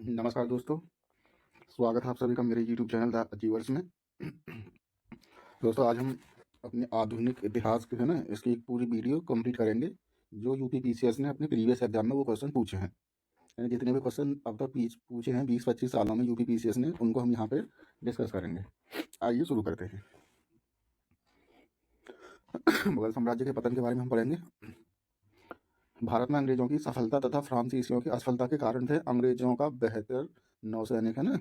नमस्कार दोस्तों, स्वागत है आप सभी का मेरे यूट्यूब चैनल द अचीवर्स में। दोस्तों आज हम अपने आधुनिक इतिहास के है ना इसकी एक पूरी वीडियो कंप्लीट करेंगे। जो यूपी पीसीएस ने अपने प्रीवियस एग्जाम में वो क्वेश्चन पूछे हैं, यानी जितने भी क्वेश्चन अब तक पूछे हैं 20-25 सालों में यूपी पीसीएस ने, उनको हम यहाँ पे डिस्कस करेंगे। आइए शुरू करते हैं। मुगल साम्राज्य के पतन के बारे में हम पढ़ेंगे। भारत में अंग्रेजों की सफलता तथा फ्रांसीसियों की असफलता के कारण थे अंग्रेजों का बेहतर नौसैनिक, है ना।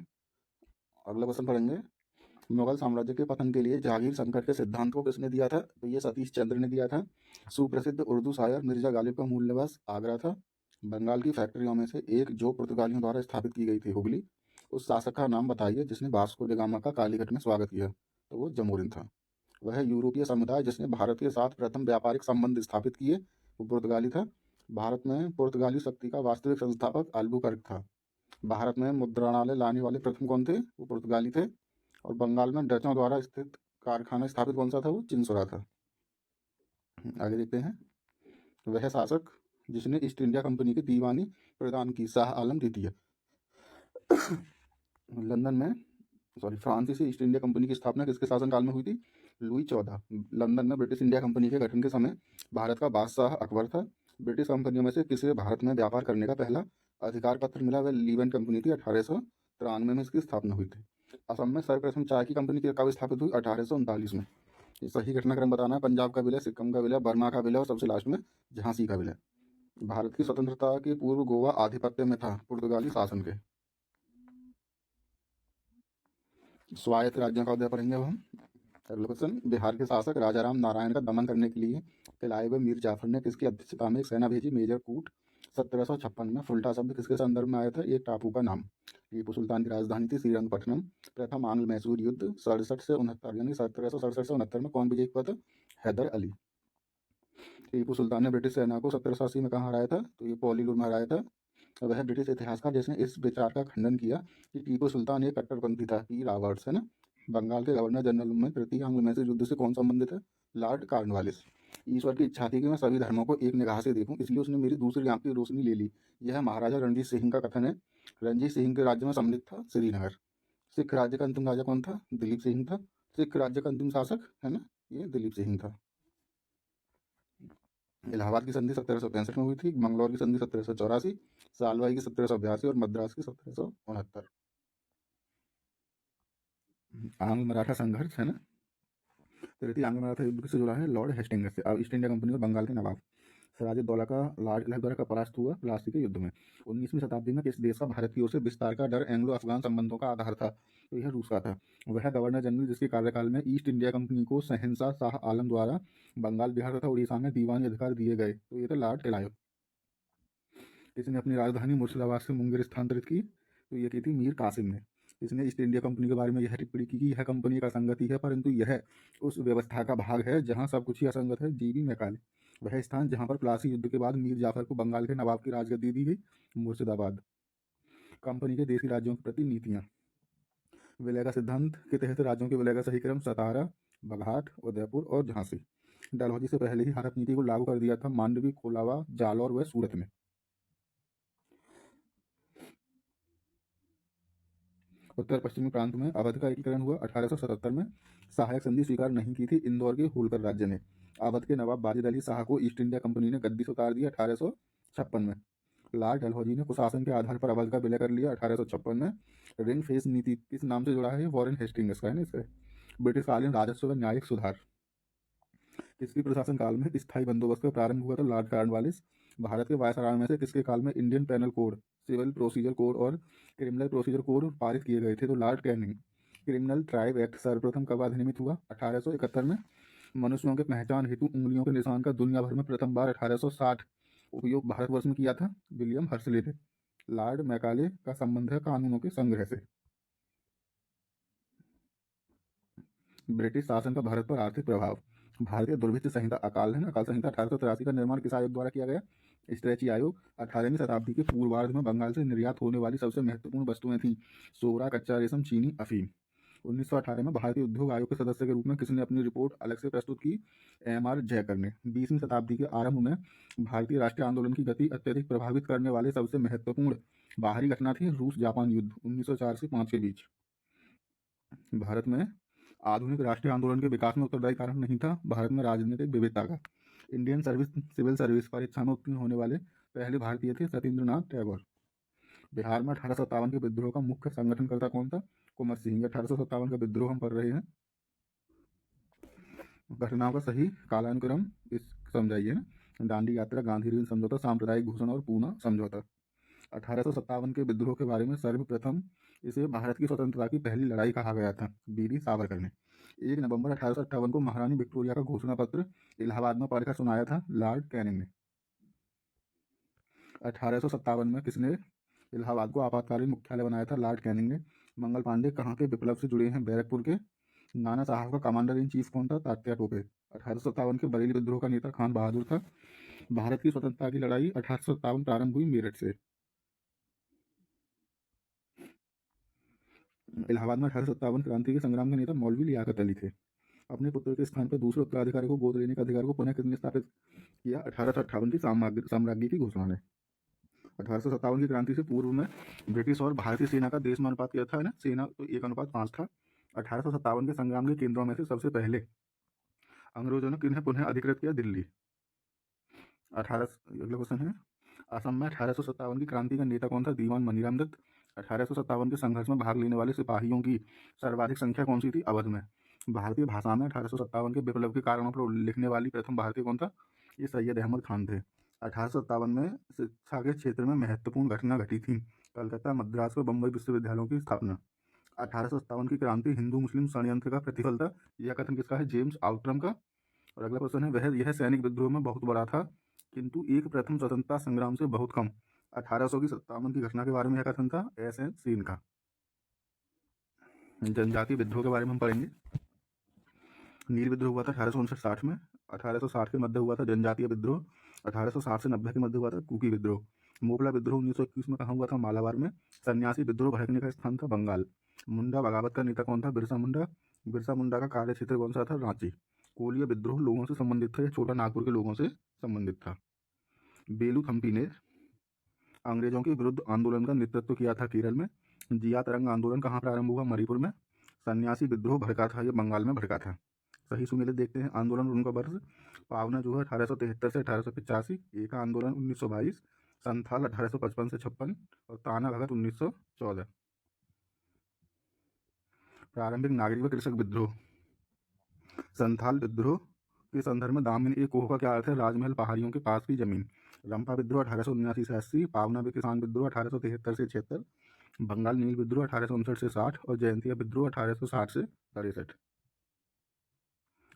अगला क्वेश्चन पढ़ेंगे। मुगल साम्राज्य के पतन के लिए जागीर संकट के सिद्धांत को किसने दिया था? तो ये सतीश चंद्र ने दिया था। सुप्रसिद्ध उर्दू शायर मिर्जा गालिब का मूल निवास आगरा था। बंगाल की फैक्ट्रियों में से एक जो पुर्तगालियों द्वारा स्थापित की गई थी, हुगली, उस शासक का नाम बताइए जिसने वास्को ड गामा का कालीकट में स्वागत किया। तो वो जमोरिन था। वह यूरोपीय समुदाय जिसने भारत के साथ प्रथम व्यापारिक संबंध स्थापित किए, वो पुर्तगाली था। भारत में पुर्तगाली शक्ति का वास्तविक संस्थापक अल्बुकर्क था। भारत में मुद्रणालय लाने वाले प्रथम कौन थे? वो पुर्तगाली थे। और बंगाल में डचों द्वारा स्थित कारखाना स्थापित कौन सा था? वो चिंसोरा था। आगे देखते हैं। वह शासक जिसने ईस्ट इंडिया कंपनी की दीवानी प्रदान की, शाह आलम द्वितीय। लंदन में फ्रांसीसी ईस्ट इंडिया कंपनी की स्थापना किसके शासनकाल में हुई थी? लुई 14। लंदन में ब्रिटिश इंडिया कंपनी के गठन के समय भारत का बादशाह अकबर था। ब्रिटिश कंपनियों में से किसे भारत में व्यापार करने का पहला अधिकार पत्र मिला? वह लीवेंट कंपनी थी। 1893 में इसकी स्थापना हुई थी। असम में सर्वप्रथम चाय की कंपनी कब स्थापित हुई? 1839 में। ये सही घटनाक्रम बताना है। पंजाब का विलय, सिक्किम का विलय, बर्मा का विलय और सबसे लास्ट में झांसी का विलय। भारत की स्वतंत्रता के पूर्व गोवा आधिपत्य में था पुर्तगाली शासन के। स्वायत्त राज्यों का उदय पढ़ेंगे अब हम। अगला क्वेश्चन। बिहार के शासक राजाराम नारायण का दमन करने के लिए किलाए हुए मीर जाफर ने किसकी अध्यक्षता में एक सेना भेजी? मेजर कूट। 1756 में। फुल्टा शब्द किसके संदर्भ में आया था? एक टापू का नाम। टीपू सुल्तान की राजधानी थी श्रीरंगपट्टनम। प्रथम आंग्ल मैसूर युद्ध 67 से 69, यानी 1767 से 69 में कौन विजयी हुआ था? हैदर अली। टीपू सुल्तान ने ब्रिटिश सेना को 1780 में कहाँ हराया था? तो ये पोलीलूर में हराया था। वह ब्रिटिश इतिहासकार जिसने इस विचार का खंडन किया कि टीपू सुल्तान एक कट्टरपंथी था, पी रॉबर्ट्स, है ना। बंगाल के गवर्नर जनरल में तृतीय आंग्लो मैसूर युद्ध से कौन संबंधित है? Lord Cornwallis. ईश्वर की इच्छा थी कि मैं सभी धर्मों को एक निगाह से देखूं, इसलिए उसने मेरी दूसरी आंख की रोशनी ले ली। यह महाराजा रणजीत सिंह का कथन है। रणजीत सिंह के राज्य में सम्मिलित था श्रीनगर। सिख राज्य का अंतिम राजा कौन था? दिलीप सिंह था। सिख राज्य का अंतिम शासक, है ना, ये दिलीप सिंह था। इलाहाबाद की संधि 1765 में हुई थी। मंगलौर की संधि 1784। सालवाई की 1782 और मद्रास की 1769। आंग्ल मराठा संघर्ष, है ना। तृतीय आंग्ल मराठा युद्ध से जुड़ा है? लॉर्ड हेस्टिंग्स से। अब ईस्ट इंडिया कंपनी और बंगाल के नवाब सिराजुद्दौला का लार्ड किला का परास्त हुआ प्लासी के युद्ध में। 19वीं शताब्दी में किस देश का भारत की ओर से विस्तार का डर एंग्लो अफगान संबंधों का आधार था? तो यह रूस का था। वह गवर्नर जनरल जिसके कार्यकाल में ईस्ट इंडिया कंपनी को शहंशाह शाह आलम द्वारा बंगाल, बिहार तथा उड़ीसा में दीवानी अधिकार दिए गए? तो ये था लॉर्ड टेलायो। किसी ने अपनी राजधानी मुर्शिदाबाद से मुंगेर स्थानांतरित की? तो ये की थी मीर कासिम ने। इसने ईस्ट इंडिया कंपनी के बारे में यह टिप्पणी की कि यह कंपनी एक असंगति है, परंतु यह उस व्यवस्था का भाग है जहां सब कुछ ही असंगत है। GB Macaulay. वह स्थान जहां पर प्लासी युद्ध के बाद मीर जाफर को बंगाल के नवाब की राजगद्दी दी गई, मुर्शिदाबाद। कंपनी के देशी राज्यों के प्रति नीतियां। विलय का सिद्धांत के तहत राज्यों के विलय का सही क्रम सतारा, बघाट, उदयपुर और झांसी। डलहौजी से पहले ही हड़प नीति को लागू कर दिया था मांडवी, कोलावा, जालौर व सूरत में। उत्तर पश्चिमी प्रांत में अवध का एकीकरण हुआ 1877 में। सहायक संधि स्वीकार नहीं की थी इंदौर के होलकर राज्य ने। अवध के नवाब वाजिद अली शाह को ईस्ट इंडिया कंपनी ने गद्दी से उतार दिया 1856 में। लॉर्ड डलहौजी ने कुशासन के आधार पर अवध का विलय कर लिया 1856 में। रिंग फेस नीति किस नाम से जुड़ा है? वॉरेन हेस्टिंग्स का, है ना। इसका ब्रिटिशकालीन राजस्व व न्यायिक सुधार। किसकी प्रशासन काल में स्थायी बंदोबस्त का प्रारंभ हुआ था? Lord Cornwallis. भारत के वायसराय में से किसके काल में Indian penal code, civil procedure code और क्रिमिनल प्रोसीजर कोड पारित किए गए थे? तो Lord Canning. Criminal tribe act सर्वप्रथम कब अधिनियमित हुआ? 1871 में। मनुष्यों के पहचान हेतु उंगलियों के निशान का दुनिया भर में प्रथम बार 1860 उपयोग भारतवर्ष में किया था? विलियम हर्सले ने। लॉर्ड मैकाले का संबंध है कानूनों के संग्रह से। ब्रिटिश शासन का भारत पर आर्थिक प्रभाव। भारतीय दुर्भिक्ष संहिता, अकाल, है ना, अकाल संहिता 1883 का निर्माण किस आयोग द्वारा किया गया? स्ट्रेची आयोग। 18वीं शताब्दी के पूर्वार्ध में बंगाल से निर्यात होने वाली सबसे महत्वपूर्ण वस्तुएं थीं सोरा, कच्चा रेशम, चीनी, अफीम। 1918 में भारतीय उद्योग आयोग के सदस्य के रूप में किसने अपनी रिपोर्ट अलग से प्रस्तुत की? एम आर जयकर ने। 20वीं शताब्दी के आरंभ में भारतीय राष्ट्रीय आंदोलन की गति अत्यधिक प्रभावित करने वाले सबसे महत्वपूर्ण बाहरी घटना थी रूस जापान युद्ध 1904 से 5 के बीच। भारत में आधुनिक राष्ट्रीय आंदोलन के विकास में उत्तरदायी कारण नहीं था भारत में राजनीतिक विविधता का। इंडियन सर्विस सिविल सर्विस परीक्षा में उत्तीर्ण होने वाले पहले भारतीय थे सत्येंद्रनाथ टैगोर। बिहार में 1857 के विद्रोह का मुख्य संगठनकर्ता कौन था? कुंवर सिंह। 1857 का विद्रोह हम पढ़ रहे हैं। घटनाओं का सही कालानुक्रम इस समझाइए ना। दांडी यात्रा, गांधी ऋण समझौता, सांप्रदायिक घोषणा और पूना समझौता। 1857 के विद्रोह के बारे में सर्वप्रथम इसे भारत की स्वतंत्रता की पहली लड़ाई कहा गया था बीडी सावरकर ने। 1 नवंबर 1858 को महारानी विक्टोरिया का घोषणा पत्र इलाहाबाद में पढ़कर सुनाया था लॉर्ड कैनिंग ने। 1857 में किसने इलाहाबाद को आपातकालीन मुख्यालय बनाया था? लॉर्ड कैनिंग ने। मंगल पांडे कहाँ के विप्लव से जुड़े हैं? बैरकपुर के। नाना साहब का कमांडर इन चीफ कौन था? तात्या टोपे। 1857 के बरेली विद्रोह का नेता खान बहादुर था। भारत की स्वतंत्रता की लड़ाई 1857 प्रारंभ हुई मेरठ से। इलाहाबाद में 1857 क्रांति के संग्राम के नेता मौलवी लियाकत अली थे। अपने पुत्र के स्थान पर दूसरे उत्तराधिकारी को गोद लेने के अधिकार को पुनः किसने स्थापित किया? 1858 की साम्राज्य की घोषणा ने। 1857 की क्रांति से पूर्व में ब्रिटिश और भारतीय सेना का देश में अनुपात क्या था ना? सेना तो 1:5 था। 1857 के संग्राम के केंद्रों में से सबसे पहले अंग्रेजों ने किन्हें पुनः अधिकृत किया? दिल्ली। अगला क्वेश्चन है, असम में 1857 की क्रांति का नेता कौन था? दीवान मनीराम दत्त। 1857 के संघर्ष में भाग लेने वाले सिपाहियों की सर्वाधिक संख्या कौन सी थी? अवध में। भारतीय भाषा में 1857 के विप्लव के कारणों पर लिखने वाली प्रथम भारतीय कौन था? ये सैयद अहमद खान थे। 1857 में शिक्षा के क्षेत्र में महत्वपूर्ण घटना घटी थी कलकत्ता, मद्रास और बम्बई विश्वविद्यालयों की स्थापना। 1857 की क्रांति हिंदू मुस्लिम षड्यंत्र का प्रतिफल था। यह कथन किसका है? जेम्स आउट्रम का। और अगला क्वेश्चन है, यह सैनिक विद्रोह में बहुत बड़ा था किंतु एक प्रथम स्वतंत्रता संग्राम से बहुत कम। 1857 की घटना के बारे में यह कथन था एस.एन. सीन का। जनजातीय विद्रोह के बारे में हम पढ़ेंगे। नील विद्रोह हुआ था 1859-60 में। 1860 के मध्य हुआ था जनजातीय विद्रोह। 1860 से 90 के मध्य हुआ था कुकी विद्रोह। मोपला विद्रोह 1921 में कहाँ हुआ था? मालाबार में। सन्यासी विद्रोह भड़कने का स्थान था बंगाल। मुंडा बगावत का नेता कौन था? बिरसा मुंडा। बिरसा मुंडा का कार्य क्षेत्र कौन सा था? रांची। कोलिया विद्रोह लोगों से संबंधित था या छोटा नागपुर के लोगों से संबंधित था? बेलू थम्पी ने अंग्रेजों के विरुद्ध आंदोलन का नेतृत्व किया था केरल में। जिया तरंग आंदोलन कहाँ प्रारंभ हुआ? मणिपुर में। सन्यासी विद्रोह भड़का था, ये बंगाल में भड़का था। सही सुमेलित देखते हैं आंदोलन और उनका वर्ष। पावना जो है 1873 से 1885, एका आंदोलन 1922, संथाल 1855 से 56 और ताना भगत 1914। प्रारंभिक नागरिक व कृषक विद्रोह। संथाल विद्रोह के संदर्भ में दामिनी एक कोह का क्या अर्थ है? राजमहल पहाड़ियों के पास की जमीन। रंपा विद्रोह 1879 से 80, पावना में किसान विद्रोह 1873 से 76, बंगाल नील विद्रोह 1859 से 60 और जयंतिया विद्रोह 1860 से 63।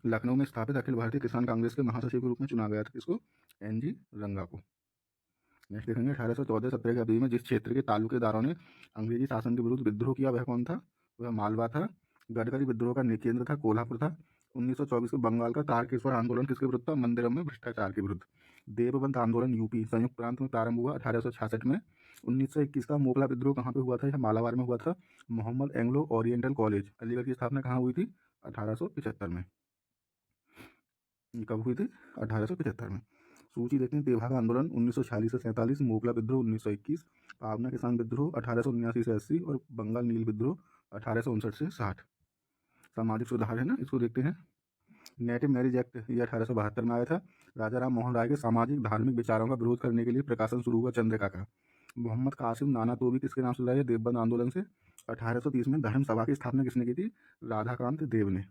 लखनऊ में स्थापित अखिल भारतीय किसान कांग्रेस के महासचिव के रूप में चुना गया था किसको? एन.जी. रंगा को। नेक्स्ट देखेंगे 1814-17 के अवधि में जिस क्षेत्र के तालुकेदारों ने अंग्रेजी शासन के विरुद्ध विद्रोह किया वह कौन था? वह मालवा था। गडकरी विद्रोह का केंद्र था कोल्हापुर था। 1924 के बंगाल का तारकेश्वर आंदोलन किसके विरुद्ध था? मंदिरम में भ्रष्टाचार के विरुद्ध। देवबंद आंदोलन यूपी संयुक्त प्रांत में प्रारंभ हुआ 1866 में। 1921 का मोपला विद्रोह कहाँ पे हुआ था? यह मालाबार में हुआ था। Mohammad Anglo Oriental college Aligarh की स्थापना कहाँ हुई थी? 1875 में। कब हुई थी? 1875 में। सूची देखते हैं। तेभागा आंदोलन 1946 से 47, मोपला विद्रोह 1921, पावना किसान विद्रोह 1879 से 80 और बंगाल नील विद्रोह 1859 से 60। सामाजिक सुधार है ना, इसको देखते हैं। नेटिव मैरिज एक्ट ये 1872 में आया था। राजा राम मोहन राय के सामाजिक धार्मिक विचारों का विरोध करने के लिए प्रकाशन शुरू हुआ चंद्रिका का। मोहम्मद कासिम नाना तोबी किसके नाम से लाया? देवबंद आंदोलन से। 1830 में धर्म सभा की स्थापना किसने की थी? राधाकांत देव ने।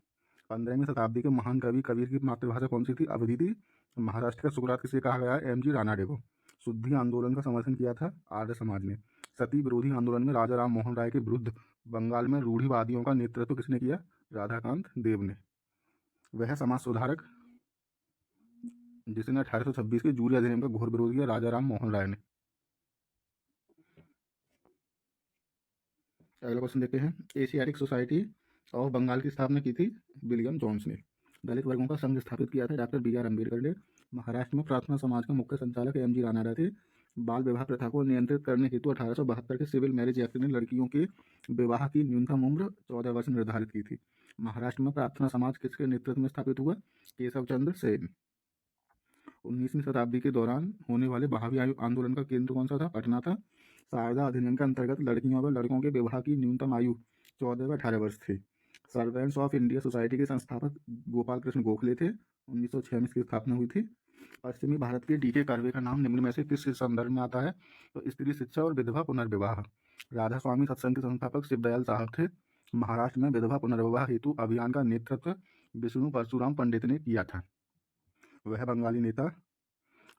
15वीं शताब्दी के महान कवि कबीर की मातृभाषा कौन सी थी? अवधी थी। महाराष्ट्र का सुकरात किसे कहा गया है? एम.जी. रानाडे को। शुद्धि आंदोलन का समर्थन किया था आर्य समाज ने। सती विरोधी आंदोलन में राजा राम मोहन राय के विरुद्ध बंगाल में रूढ़िवादियों का नेतृत्व किसने किया? राधाकांत देव ने। वह समाज सुधारक जिसने 1826 के जूरी अधिनियम का घोर विरोध किया? राजा राम मोहन राय ने। अगला क्वेश्चन देखते हैं। एशियाटिक सोसाइटी ऑफ बंगाल की स्थापना की थी विलियम जोन्स ने। दलित वर्गों का संघ स्थापित किया था डॉक्टर बी.आर. अम्बेडकर ने। महाराष्ट्र में प्रार्थना समाज का मुख्य संचालक एम.जी. रानाडा थे। बाल विवाह प्रथा को नियंत्रित करने हेतु 1872 के सिविल मैरिज एक्ट ने लड़कियों के विवाह की न्यूनतम उम्र 14 वर्ष निर्धारित की थी। महाराष्ट्र में प्रार्थना समाज किसके नेतृत्व में स्थापित हुआ? केशव चंद्र सेन। 19वीं शताब्दी के दौरान होने वाले बहावी आंदोलन का केंद्र कौन सा था? पटना था। सारदा अधिनियम के अंतर्गत लड़कियों व लड़कों के विवाह की न्यूनतम आयु 14 व 18 वर्ष थी। सर्वेंट्स ऑफ इंडिया सोसाइटी के संस्थापक गोपाल कृष्ण गोखले थे। 1906 में इसकी स्थापना हुई थी। पश्चिमी भारत के डी के कर्वे का नाम निम्न में से किस संदर्भ में आता है? तो स्त्री शिक्षा और विधवा पुनर्विवाह। राधा स्वामी सत्संग के संस्थापक शिवदयाल साहब थे। महाराष्ट्र में विधवा पुनर्विवाह हेतु अभियान का नेतृत्व विष्णु परशुराम पंडित ने किया था। वह बंगाली नेता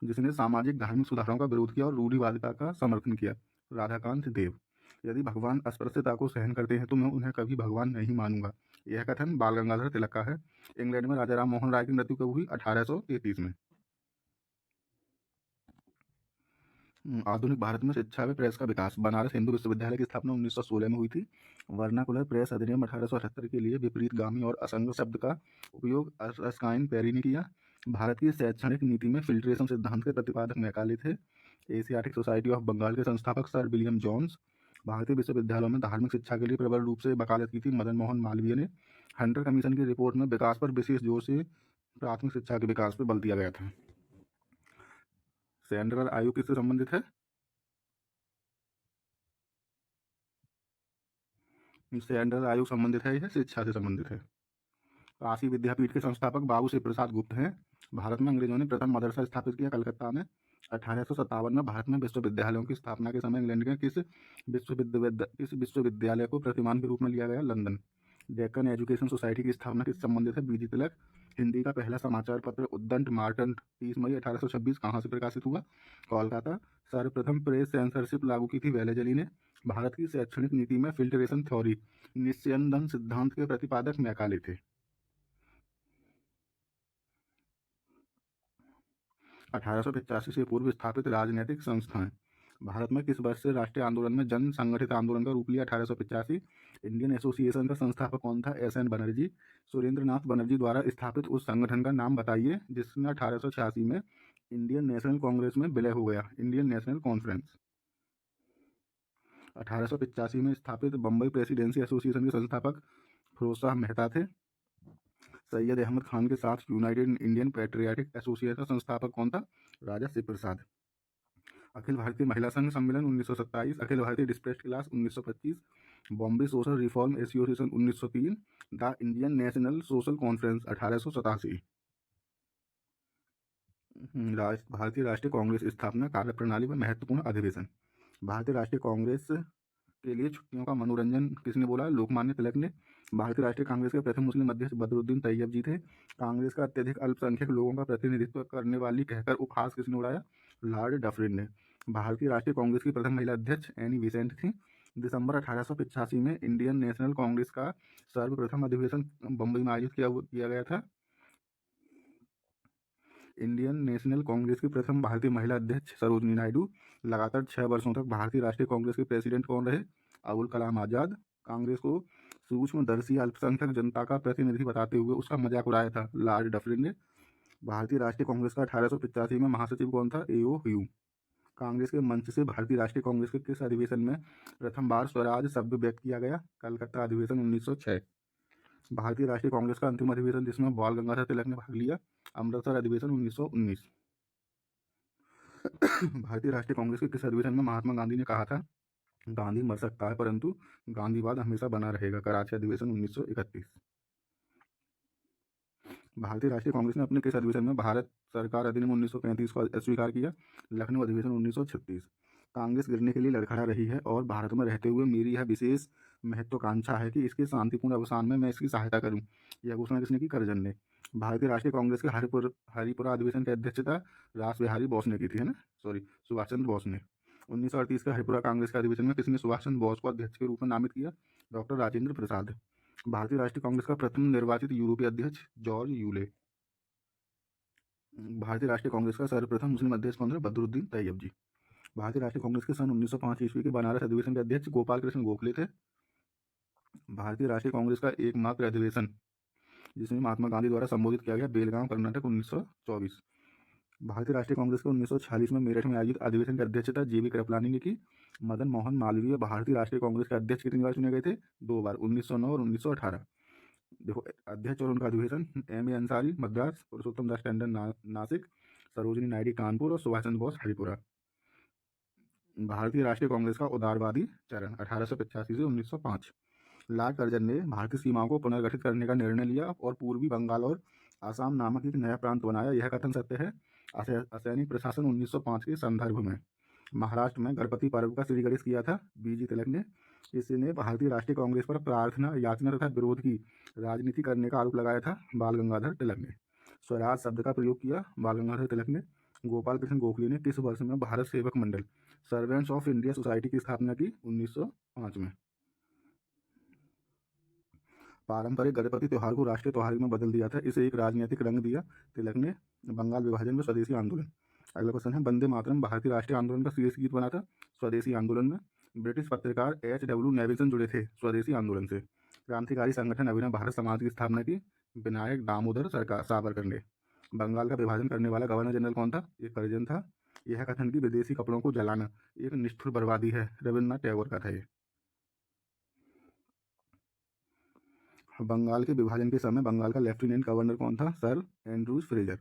जिसने सामाजिक धार्मिक सुधारों का विरोध किया और रूढ़िवादिता का समर्थन किया। राधाकांत देव। यदि भगवान अस्पृश्यता को सहन करते हैं तो मैं उन्हें कभी भगवान नहीं मानूंगा। यह कथन बाल गंगाधर तिलक का है। इंग्लैंड में राजा राम मोहन राय की मृत्यु कब हुई? 1833 में। आधुनिक भारत में शिक्षा व प्रेस का विकास। बनारस हिंदू विश्वविद्यालय की स्थापना 1916 में हुई थी। वर्नाकुलर प्रेस अधिनियम 1878 के लिए विपरीतगामी और असंग शब्द का उपयोग अर्स्काइन पेरी ने किया। भारत की शैक्षणिक नीति में फिल्ट्रेशन सिद्धांत के प्रतिपादक मैकाले थे। एशियाटिक सोसाइटी ऑफ बंगाल के संस्थापक सर विलियम जॉन्स। भारतीय विश्वविद्यालयों में धार्मिक शिक्षा के लिए प्रबल रूप से वकालत की थी मदन मोहन मालवीय ने। हंटर कमीशन की रिपोर्ट में विकास पर विशेष जोर से प्राथमिक शिक्षा के विकास पर बल दिया गया था। सेंट्रल आयोग किससे संबंधित है? सेंट्रल आयोग संबंधित है, यह शिक्षा से संबंधित है। काशी विद्यापीठ के संस्थापक बाबू श्री प्रसाद गुप्त हैं। भारत में अंग्रेजों ने प्रथम मदरसा स्थापित किया कलकत्ता में। 1857 में भारत में विश्वविद्यालयों की स्थापना के समय इंग्लैंड के किस विश्वविद्यालय को प्रतिमान के रूप में लिया गया? लंदन। डेक्कन एजुकेशन सोसाइटी की स्थापना किस संबंधित है? बीजी तिलक। हिंदी का पहला समाचार पत्र उद्दंड मार्टन 30 मई 1826 कहाँ से प्रकाशित हुआ? कोलकाता। सर्वप्रथम प्रेस सेंसरशिप लागू की थी वेलेजली ने। भारत की शैक्षणिक नीति में फिल्ट्रेशन थ्योरी निस्यंदन सिद्धांत के प्रतिपादक मैकाले थे। 1885 से पूर्व स्थापित राजनीतिक संस्थाएं। भारत में किस वर्ष से राष्ट्रीय आंदोलन में जन संगठित आंदोलन का रूप लिया? 1885। इंडियन एसोसिएशन का संस्थापक कौन था? एस.एन. बनर्जी। सुरेंद्र नाथ बनर्जी द्वारा स्थापित उस संगठन का नाम बताइए जिसने 1886 में इंडियन नेशनल कांग्रेस में विलय हो गया। Indian national conference. 1885 में स्थापित बम्बई प्रेसिडेंसी एसोसिएशन के संस्थापक फिरोज शाह मेहता थे। सैयद अहमद खान के साथ यूनाइटेड इंडियन पैट्रियाटिक एसोसिएशन का संस्थापक कौन था? राजा शिव प्रसाद। अखिल भारतीय महिला संघ सम्मेलन 1927। अखिल भारतीय depressed class 1925। Bombay social reform association 1903। The Indian national social conference 1887। भारतीय राष्ट्रीय कांग्रेस स्थापना कार्यप्रणाली में महत्वपूर्ण अधिवेशन। भारतीय राष्ट्रीय कांग्रेस के लिए छुट्टियों का मनोरंजन किसने बोला? लोकमान्य तिलक ने। भारतीय राष्ट्रीय कांग्रेस के प्रथम मुस्लिम अध्यक्ष बदरुद्दीन तैयब जी थे। कांग्रेस का अत्यधिक अल्पसंख्यक लोगों का प्रतिनिधित्व करने वाली कहकर उपहास किसने उड़ाया? लॉर्ड डफरिन ने। भारतीय राष्ट्रीय कांग्रेस की प्रथम महिला अध्यक्ष एनी बेसेंट थी। दिसंबर 1885 में इंडियन नेशनल कांग्रेस का सर्वप्रथम अधिवेशन बम्बई में आयोजित किया गया था। इंडियन नेशनल कांग्रेस की प्रथम भारतीय महिला अध्यक्ष सरोजनी नायडू। लगातार 6 वर्षों तक भारतीय राष्ट्रीय कांग्रेस के प्रेसिडेंट कौन रहे? अबुल कलाम आजाद। कांग्रेस को सूक्ष्मदर्शी अल्पसंख्यक जनता का प्रतिनिधि बताते हुए उसका मजाक उड़ाया था लॉर्ड डफरिन ने। भारतीय राष्ट्रीय कांग्रेस का 1885 में महासचिव कौन था? ए.ओ. ह्यू। कांग्रेस के मंच से भारतीय राष्ट्रीय कांग्रेस के किस अधिवेशन में प्रथम बार स्वराज शब्द व्यक्त किया गया? कलकत्ता अधिवेशन 1906। भारतीय राष्ट्रीय कांग्रेस का अंतिम अधिवेशन जिसमें बाल गंगाधर तिलक ने भाग लिया? अमृतसर अधिवेशन 1919। भारतीय राष्ट्रीय कांग्रेस के किस अधिवेशन में महात्मा गांधी ने कहा था गांधी मर सकता है परंतु गांधीवाद हमेशा बना रहेगा? कराची अधिवेशन 1931। भारतीय राष्ट्रीय कांग्रेस ने अपने किस अधिवेशन में भारत सरकार अधिनियम 1935 को अस्वीकार किया? लखनऊ अधिवेशन 1936। कांग्रेस गिरने के लिए लड़खड़ा रही है और भारत में रहते हुए मेरी यह विशेष महत्वाकांक्षा है कि इसके शांतिपूर्ण अवसान में मैं इसकी सहायता करूं। यह घोषणा किसने की? करजन ने। भारतीय राष्ट्रीय कांग्रेस के हरिपुरा अधिवेशन की अध्यक्षता रास बिहारी बोस ने की थी, है ना, सुभाष चंद्र बोस ने। 1938 के हरिपुरा कांग्रेस के अधिवेशन में किसने सुभाष चंद्र बोस को अध्यक्ष के रूप में नामित किया? डॉक्टर राजेंद्र प्रसाद। भारतीय राष्ट्रीय कांग्रेस का प्रथम निर्वाचित यूरोपीय अध्यक्ष जॉर्ज यूले। भारतीय राष्ट्रीय कांग्रेस का सर्वप्रथम मुस्लिम अध्यक्ष कौन था? बदरुद्दीन तैयब जी। भारतीय राष्ट्रीय कांग्रेस के सन 1905 ईस्वी के बनारस अधिवेशन के अध्यक्ष गोपाल कृष्ण गोखले थे। भारतीय राष्ट्रीय कांग्रेस का एकमात्र अधिवेशन जिसमें महात्मा गांधी द्वारा संबोधित किया गया? बेलगांव कर्नाटक 1924। भारतीय राष्ट्रीय कांग्रेस के 1946 में मेरठ में आयोजित अधिवेशन की अध्यक्षता जी.वी. कृपलानी ने की। मदन मोहन मालवीय भारतीय राष्ट्रीय कांग्रेस के अध्यक्ष कितनी बार चुने गए थे? 2 बार, 1909 और 1918। देखो अध्यक्ष और उनका अधिवेशन एम ए अंसारी मद्रास, पुरुषोत्तम दास टंडन नासिक, सरोजिनी नायडू कानपुर और सुभाष चंद्र बोस हरिपुरा। भारतीय राष्ट्रीय कांग्रेस का उदारवादी चरण 1885 से 1905। लॉर्ड कर्जन ने भारतीय सीमाओं को पुनर्गठित करने का निर्णय लिया और पूर्वी बंगाल और आसाम नामक एक नया प्रांत बनाया। यह कथन सत्य है। असैनिक प्रशासन 1905 के संदर्भ में महाराष्ट्र में गणपति पर्व का श्री गणेश किया था बीजी तिलक ने। इसने भारतीय राष्ट्रीय कांग्रेस पर प्रार्थना, याचना तथा विरोध की राजनीति करने का आरोप लगाया था। बाल गंगाधर तिलक ने स्वराज शब्द का प्रयोग किया। बाल गंगाधर तिलक ने गोपाल कृष्ण गोखले ने किस वर्ष में भारत सेवक मंडल सर्वेंट्स ऑफ इंडिया सोसाइटी की स्थापना की? 1905 में। पारंपरिक गणपति त्योहार को राष्ट्रीय त्योहार में बदल दिया था। इसे एक राजनीतिक रंग दिया तिलक ने। बंगाल विभाजन में स्वदेशी आंदोलन। अगला क्वेश्चन है, वंदे मातरम भारतीय राष्ट्रीय आंदोलन का शीर्ष गीत बना था स्वदेशी आंदोलन में। ब्रिटिश पत्रकार H.W. नेविसन जुड़े थे स्वदेशी आंदोलन से। क्रांतिकारी संगठन अभिनव भारत समाज की स्थापना की विनायक दामोदर सरकार सावरकर ने। बंगाल का विभाजन करने वाला गवर्नर जनरल कौन था? ये करजन था। यह कथन कि विदेशी कपड़ों को जलाना एक निष्ठुर बर्बादी है, रविन्द्रनाथ टैगोर का था ये। बंगाल के विभाजन के समय बंगाल का लेफ्टिनेंट गवर्नर कौन था? Sir Andrews Fraser.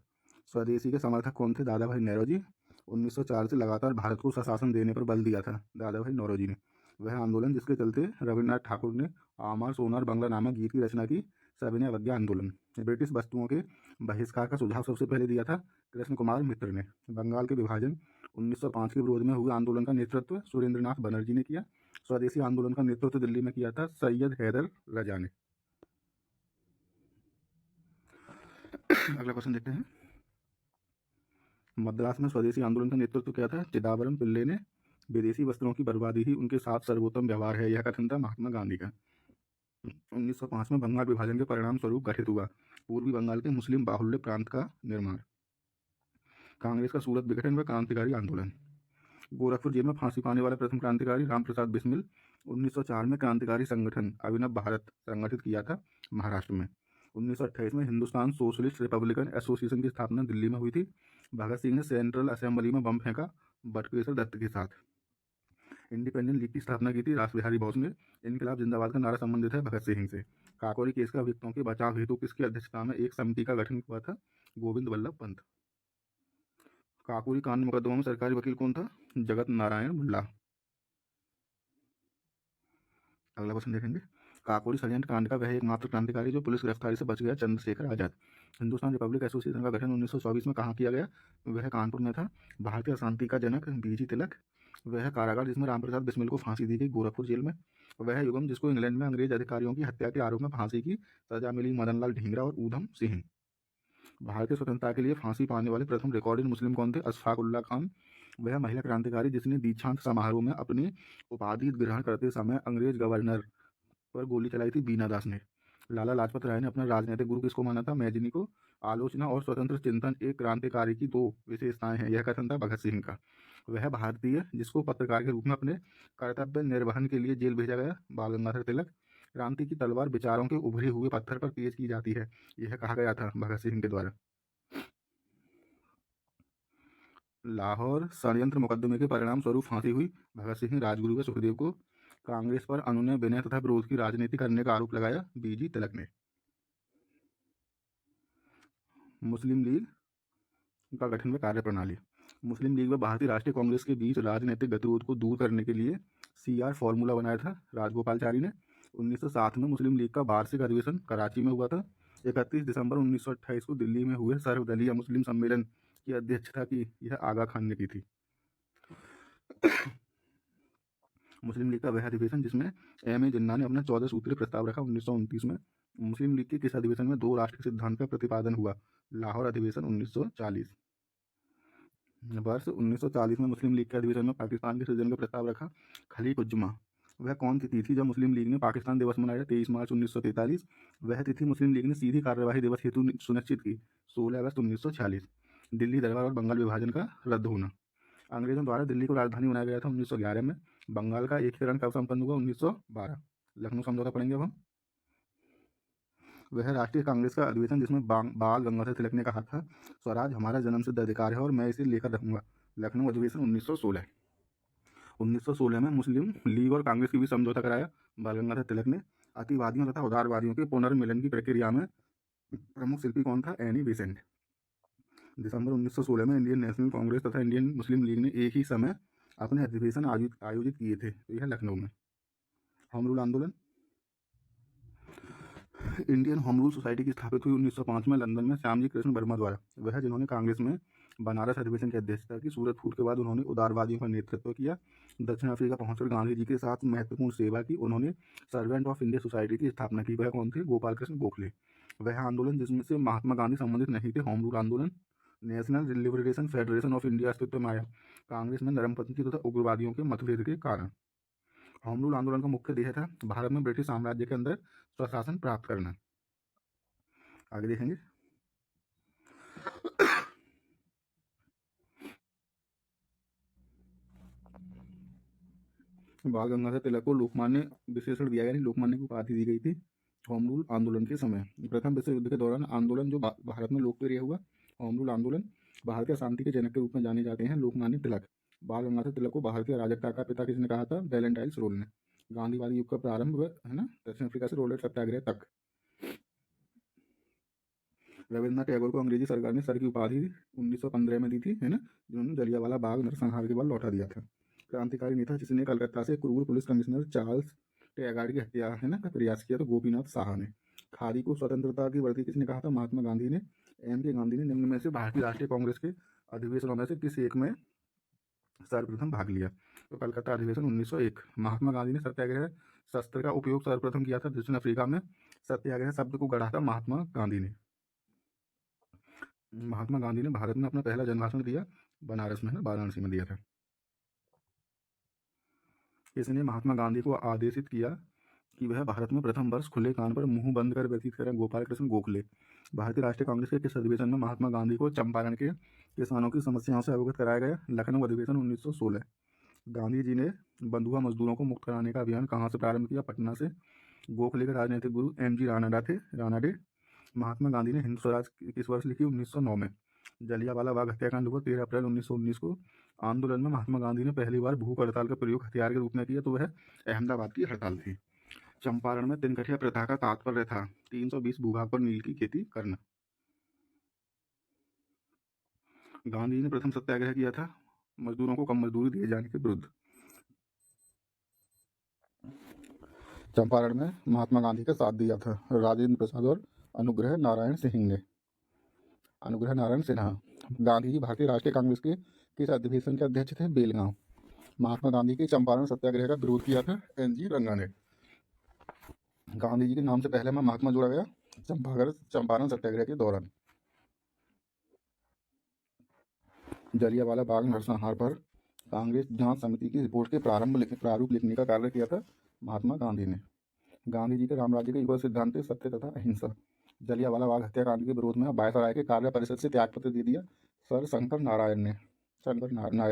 स्वदेशी के समर्थक कौन थे? दादा भाई नौरोजी। 1904 से लगातार भारत को स्वशासन देने पर बल दिया था दादा भाई नौरोजी ने। वह आंदोलन जिसके चलते रविन्द्रनाथ ठाकुर ने आमार सोनार बंगला नामक गीत की रचना की, सविनय अवज्ञा आंदोलन। ब्रिटिश वस्तुओं के बहिष्कार का सुझाव सबसे पहले दिया था कृष्ण कुमार मित्र ने। बंगाल के विभाजन 1905 के विरोध में हुए आंदोलन का नेतृत्व सुरेंद्रनाथ बनर्जी ने किया। स्वदेशी आंदोलन का नेतृत्व दिल्ली में किया था सैयद हैदर रजा ने। अगला क्वेश्चन देखते हैं, मद्रास में स्वदेशी आंदोलन का नेतृत्व किया था चिदंबरम पिल्ले ने। विदेशी वस्त्रों की बर्बादी ही उनके साथ सर्वोत्तम व्यवहार है, यह कथन था महात्मा गांधी का। 1905 में बंगाल विभाजन के परिणाम स्वरूप गठित हुआ पूर्वी बंगाल के मुस्लिम बाहुल्य प्रांत का निर्माण। कांग्रेस का सूरत विघटन व क्रांतिकारी आंदोलन। गोरखपुर जेल में फांसी पाने वाला प्रथम क्रांतिकारी राम प्रसाद बिस्मिल। 1904 में क्रांतिकारी संगठन अभिनव भारत संगठित किया था महाराष्ट्र में। 1928 में हिंदुस्तान सोशलिस्ट रिपब्लिकन एसोसिएशन की स्थापना दिल्ली में हुई थी। भगत सिंह ने सेंट्रल असेंबली में बम फेंका बटुकेश्वर दत्त के साथ। इंडिपेंडेंट लीग की स्थापना की थी रास बिहारी बोस ने। इनकलाब जिंदाबाद का नारा संबंधित है भगत सिंह से। काकोरी केस का अभियुक्तों के बचाव हेतु किसकी अध्यक्षता में एक समिति का गठन हुआ था? गोविंद वल्लभ पंत। काकोरी कांड मुकदमा में सरकारी वकील कौन था? जगत नारायण मुल्ला। अगला क्वेश्चन देखेंगे, काकोरी षड्यंत्र कांड का वह एकमात्र क्रांतिकारी जो पुलिस गिरफ्तारी से बच गया, चंद्रशेखर आजाद। हिंदुस्तान रिपब्लिक एसोसिएशन का गठन 1924 में कहाँ किया गया? वह कानपुर में था। भारतीय अशांति का जनक बीजी तिलक। वह कारागार जिसमें रामप्रसाद बिस्मिल को फांसी दी गई गोरखपुर जेल में। वह युगम जिसको इंग्लैंड में अंग्रेज अधिकारियों की हत्या के आरोप में फांसी की सजा मिली मदनलाल ढींगरा और ऊधम सिंह। भारतीय स्वतंत्रता के लिए फांसी पाने वाले प्रथम रिकॉर्डेड मुस्लिम कौन थे? अशफाक उल्लाह खान। वह महिला क्रांतिकारी जिसने दीक्षांत समारोह में अपनी उपाधि ग्रहण करते समय अंग्रेज गवर्नर पर गोली चलाई थी बीना दास ने। लाला लाजपत राय ने अपना राजनीतिक गुरु किसको माना था? मैजिनी को। आलोचना और स्वतंत्र चिंतन एक क्रांतिकारी की दो विशेषताएं हैं, यह कथन था भगत सिंह का। वह भारतीय जिसको पत्रकार के रूप में अपने कर्तव्य निर्वहन के लिए जेल भेजा गया, बाल गंगाधर तिलक। क्रांति की तलवार विचारों के उभरे हुए पत्थर पर तेज की जाती है, यह कहा गया था भगत सिंह के द्वारा। लाहौर षड्यंत्र मुकदमे के परिणाम स्वरूप फांसी हुई भगत सिंह, राजगुरु व सुखदेव को। कांग्रेस पर अनुनय विनय तथा विरोध की राजनीति करने का आरोप लगाया बीजी तिलक ने। मुस्लिम लीग का गठन व कार्यप्रणाली। मुस्लिम लीग व भारतीय राष्ट्रीय कांग्रेस के बीच राजनीतिक गतिरोध को दूर करने के लिए CR फॉर्मूला बनाया था राजगोपालचारी ने। 1907 में मुस्लिम लीग का वार्षिक अधिवेशन कराची में हुआ था। 31 दिसंबर 1928 को दिल्ली में हुए सर्वदलीय मुस्लिम सम्मेलन की अध्यक्षता की यह आगा खान ने की थी। मुस्लिम लीग का वह अधिवेशन जिसमें M.A. जिन्ना ने अपना 14 सूत्रीय प्रस्ताव रखा 1929 में। मुस्लिम लीग के किस अधिवेशन में दो राष्ट्र के सिद्धांत का प्रतिपादन हुआ? लाहौर अधिवेशन 1940। वर्ष 1940 में मुस्लिम लीग के अधिवेशन में पाकिस्तान के सृजन का प्रस्ताव रखा खलीक उज्जमा। वह कौन सी तिथि जब मुस्लिम लीग ने पाकिस्तान दिवस मनाया? 23 मार्च 1943। वह तिथि मुस्लिम लीग ने सीधी कार्यवाही दिवस हेतु सुनिश्चित की 16 अगस्त 1946। दिल्ली दरबार और बंगाल विभाजन का रद्द होना। अंग्रेजों द्वारा दिल्ली को राजधानी बनाया गया था 1911 में। बंगाल का एकीकरण कब संपन्न हुआ? 1912। लखनऊ समझौता पढ़ेंगे अब हम। वह राष्ट्रीय कांग्रेस का अधिवेशन जिसमें बाल गंगाधर तिलक ने कहा था स्वराज हमारा जन्मसिद्ध अधिकार है और मैं इसे लेकर रहूंगा। लखनऊ अधिवेशन 1916। 1916 में मुस्लिम लीग और कांग्रेस के बीच समझौता कराया बाल गंगाधर तिलक ने। अतिवादियों तथा उदारवादियों के पुनर्मिलन की प्रक्रिया में प्रमुख शिल्पी कौन था? Annie Besant. दिसंबर 1916 में इंडियन नेशनल कांग्रेस तथा इंडियन मुस्लिम लीग ने एक ही समय अपने अधिवेशन आयोजित आयोजित किए थे। तो यह लखनऊ में। होम रूल आंदोलन। इंडियन होम रूल सोसाइटी की स्थापित हुई 1905 में लंदन में श्यामजी कृष्ण वर्मा द्वारा। वह जिन्होंने कांग्रेस में बनारस अधिवेशन की अध्यक्षता की। सूरत फूट के बाद उन्होंने उदारवादियों का नेतृत्व किया। दक्षिण अफ्रीका पहुंचकर गांधी जी के साथ महत्वपूर्ण सेवा की। उन्होंने सर्वेंट ऑफ इंडिया सोसाइटी की स्थापना की। वह कौन थे? गोपाल कृष्ण गोखले। वह आंदोलन जिसमें से महात्मा गांधी संबंधित नहीं थे। होम रूल आंदोलन। National liberation federation of India अस्तित्व में आया कांग्रेस में नरमपंथी तथा उग्रवादियों के मतभेद के कारण। होम रूल आंदोलन का मुख्य ध्येय था भारत में ब्रिटिश साम्राज्य के अंदर स्वशासन प्राप्त करना। आगे देखेंगे। बाल गंगाधर तिलक को लोकमान्य विशेषण दिया गया, लोकमान्य की उपाधि दी गई थी होम रूल आंदोलन के समय। प्रथम विश्व युद्ध के दौरान आंदोलन जो भारत में लोकप्रिय हुआ, होम रूल आंदोलन। भारतीय शांति के जनक के रूप में जाने जाते हैं लोकमान्य तिलक। बाल गंगाधर तिलक को भारतीय अराजकता का पिता किसने कहा था? वैलेंटाइन रोल ने। गांधीवादी युग का प्रारंभ है ना, दक्षिण अफ्रीका से रोलेट सत्याग्रह तक। रविन्द्रनाथ टैगोर को अंग्रेजी सरकार ने सर की उपाधि 1915 में दी थी, है ना, जिन्होंने जलियांवाला बाग नरसंहार के बाद लौटा दिया था। क्रांतिकारी नेता जिसने कलकत्ता से क्रूर पुलिस कमिश्नर चार्ल्स टैगार्ड की हत्या, है ना, का प्रयास किया, तो गोपीनाथ साहा ने। खादी को स्वतंत्रता की वर्दी किसने कहा था? महात्मा गांधी ने। एम के गांधी ने निम्न में से भारतीय राष्ट्रीय कांग्रेस के अधिवेशनों में से किस एक में सर्वप्रथम भाग लिया? तो कलकत्ता अधिवेशन 1901। महात्मा गांधी ने सत्याग्रह शस्त्र का उपयोग सर्वप्रथम किया था दक्षिण अफ्रीका में। सत्याग्रह शब्द को गढ़ा था महात्मा गांधी ने। महात्मा गांधी ने भारत में अपना पहला जनभाषण दिया बनारस में, है ना, वाराणसी में दिया था। इसने महात्मा गांधी को आदेशित किया कि वह भारत में प्रथम वर्ष खुले कान पर मुंह बंद कर व्यतीत करें। गोपाल कृष्ण गोखले। भारतीय राष्ट्रीय कांग्रेस के किस अधिवेशन में महात्मा गांधी को चंपारण के किसानों की समस्याओं से अवगत कराया गया? लखनऊ अधिवेशन 1916। गांधी जी ने बंधुआ मजदूरों को मुक्त कराने का अभियान कहाँ से प्रारंभ किया? पटना से। गोखले के राजनीतिक गुरु MG रानाडे। महात्मा गांधी ने हिंद स्वराज किस वर्ष लिखी? 1909 में। जलियांवाला बाग हत्याकांड हुआ 13 अप्रैल 1919 को। आंदोलन में महात्मा गांधी ने पहली बार भूख हड़ताल का प्रयोग हथियार के रूप में किया, तो वह अहमदाबाद की हड़ताल थी। चंपारण में तिनकठिया प्रथा का तात्पर्य था 320 भूभाग पर नील की खेती करना। गांधी ने प्रथम सत्याग्रह किया था मजदूरों को कम मजदूरी दिए जाने के विरुद्ध। चंपारण में महात्मा गांधी का साथ दिया था राजेंद्र प्रसाद और अनुग्रह नारायण सिन्हा। गांधी जी भारतीय राष्ट्रीय कांग्रेस के किस अधिवेशन के अध्यक्ष थे? बेलगांव। महात्मा गांधी के चंपारण सत्याग्रह का विरोध किया था NG रंगा ने। गांधी जी के नाम से पहले में महात्मा जोड़ा गया चंपारण सत्याग्रह के दौरान। जलियांवाला बाग नरसंहार पर कांग्रेस जांच समिति की रिपोर्ट के प्रारूप लिखने का कार्य किया था महात्मा गांधी ने। गांधी जी के राम राज्य के युवा सिद्धांत सत्य तथा अहिंसा। जलियांवाला बाग हत्याकांड के विरोध में वायसराय के कार्य परिषद से त्यागपत्र दे दिया सर शंकर नायर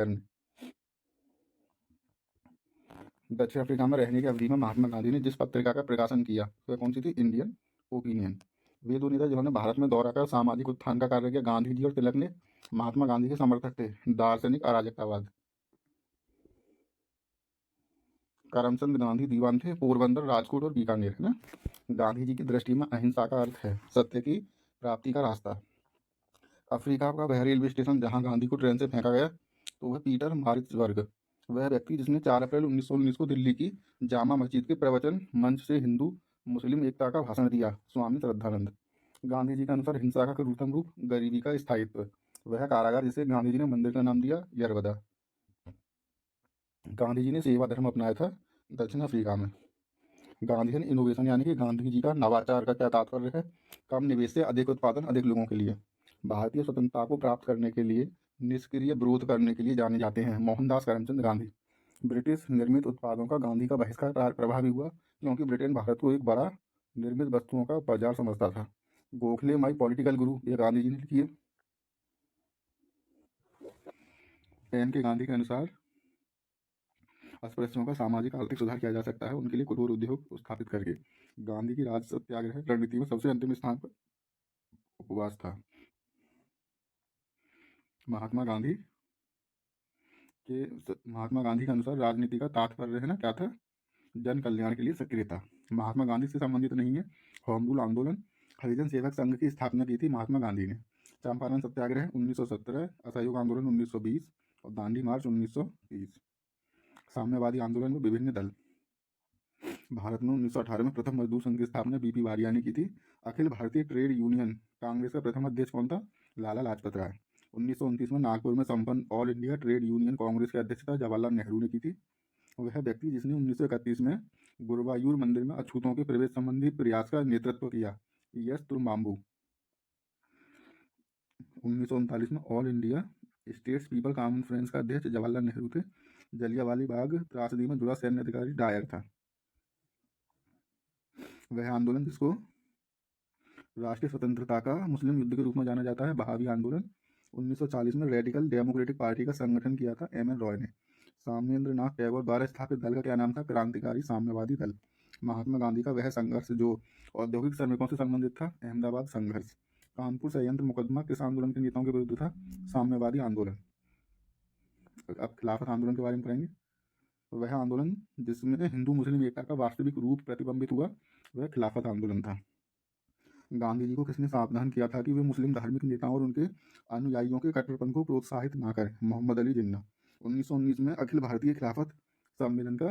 ने। दक्षिण अफ्रीका में रहने की अवधि में महात्मा गांधी ने जिस पत्रिका का प्रकाशन किया वह कौन सी थी? Indian opinion. वे दो नेता जिन्होंने भारत में दौरा कर सामाजिक उत्थान का कार्य किया। गांधी जी और तिलक ने महात्मा गांधी के समर्थक थे। दार्शनिक अराजकतावाद। करमचंद गांधी दीवान थे पोरबंदर, राजकोट और बीकानेर, है ना। गांधी जी की दृष्टि में अहिंसा का अर्थ है सत्य की प्राप्ति का रास्ता। अफ्रीका का वह रेलवे स्टेशन जहां गांधी को ट्रेन से फेंका गया, तो वह पीटर मारिट्सबर्ग। वह व्यक्ति जिसने 4 अप्रैल 1919 को दिल्ली की जामा मस्जिद के प्रवचन मंच से हिंदू मुस्लिम एकता का भाषण दिया, स्वामी श्रद्धानंद। गांधी जी के अनुसार हिंसा का क्रूरतम रूप गरीबी का स्थायित्व। वह कारागार जिसे गांधी जी ने मंदिर का नाम दिया यरवदा। गांधी जी ने सेवा धर्म अपनाया था दक्षिण अफ्रीका में। गांधीयन इनोवेशन यानी कि गांधी जी का नवाचार का क्या तात्पर्य है? कम निवेश से अधिक उत्पादन अधिक लोगों के लिए। भारतीय स्वतंत्रता को प्राप्त करने के लिए निष्क्रिय विरोध करने के लिए जाने जाते हैं मोहनदास करमचंद गांधी। ब्रिटिश निर्मित उत्पादों का गांधी का बहिष्कार प्रभावी हुआ क्योंकि ब्रिटेन भारत को एक बड़ा निर्मित वस्तुओं का बाजार समझता था। गोखले माई पॉलिटिकल गुरु, यह गांधी जी ने लिखी है। एन के गांधी के अनुसार अस्पृश्यों का सामाजिक आर्थिक सुधार किया जा सकता है उनके लिए कठोर उद्योग स्थापित करके। गांधी की राज सत्याग्रह रणनीति में सबसे अंतिम स्थान पर उपवास था। महात्मा गांधी महात्मा गांधी के अनुसार राजनीति का तात्पर्य, है ना, क्या था? जन कल्याण के लिए सक्रियता। महात्मा गांधी से संबंधित नहीं है होम रूल आंदोलन। हरिजन सेवक संघ की स्थापना की थी महात्मा गांधी ने। चंपारण सत्याग्रह 1917, असहयोग आंदोलन 1920 और दांडी मार्च 1930। साम्यवादी आंदोलन में विभिन्न दल। भारत में 1918 में प्रथम मजदूर संघ की स्थापना बीपी वारिया ने की थी। अखिल भारतीय ट्रेड यूनियन कांग्रेस का प्रथम अध्यक्ष कौन था? लाला लाजपत राय। 1929 में नागपुर में संपन्न all India trade union Congress की अध्यक्षता जवाहरलाल नेहरू ने की थी। वह व्यक्ति जिसने 1931 में गुरुवायूर मंदिर में अछूतों के प्रवेश संबंधी प्रयास का नेतृत्व किया, यस तुरमाम्बू। 1939 में all India states people conference का अध्यक्ष जवाहरलाल नेहरू थे। जलियांवाला बाग त्रासदी में जुड़ा सैन्य अधिकारी डायर था। वह आंदोलन जिसको राष्ट्रीय स्वतंत्रता का मुस्लिम युद्ध के रूप में जाना जाता है, बहावी आंदोलन। 1940 में रेडिकल डेमोक्रेटिक पार्टी का संगठन किया था एम एन रॉय ने। साम्येंद्र नाथ टैगोर द्वारा स्थापित दल का क्या नाम था? क्रांतिकारी साम्यवादी दल। महात्मा गांधी का वह संघर्ष जो औद्योगिक श्रमिकों से संबंधित था, अहमदाबाद संघर्ष। कानपुर संयंत्र मुकदमा किस आंदोलन के नेताओं के विरुद्ध था? साम्यवादी आंदोलन। अब खिलाफत आंदोलन के बारे में पढ़ेंगे। वह आंदोलन जिसमें हिंदू मुस्लिम एकता का वास्तविक रूप प्रतिबिंबित हुआ, वह खिलाफत आंदोलन था। गांधी जी को किसने सावधान किया था कि वे मुस्लिम धार्मिक नेताओं और उनके अनुयायियों के कट्टरपन को प्रोत्साहित ना करें? मोहम्मद अली जिन्ना। 1919 में अखिल भारतीय खिलाफत सम्मेलन का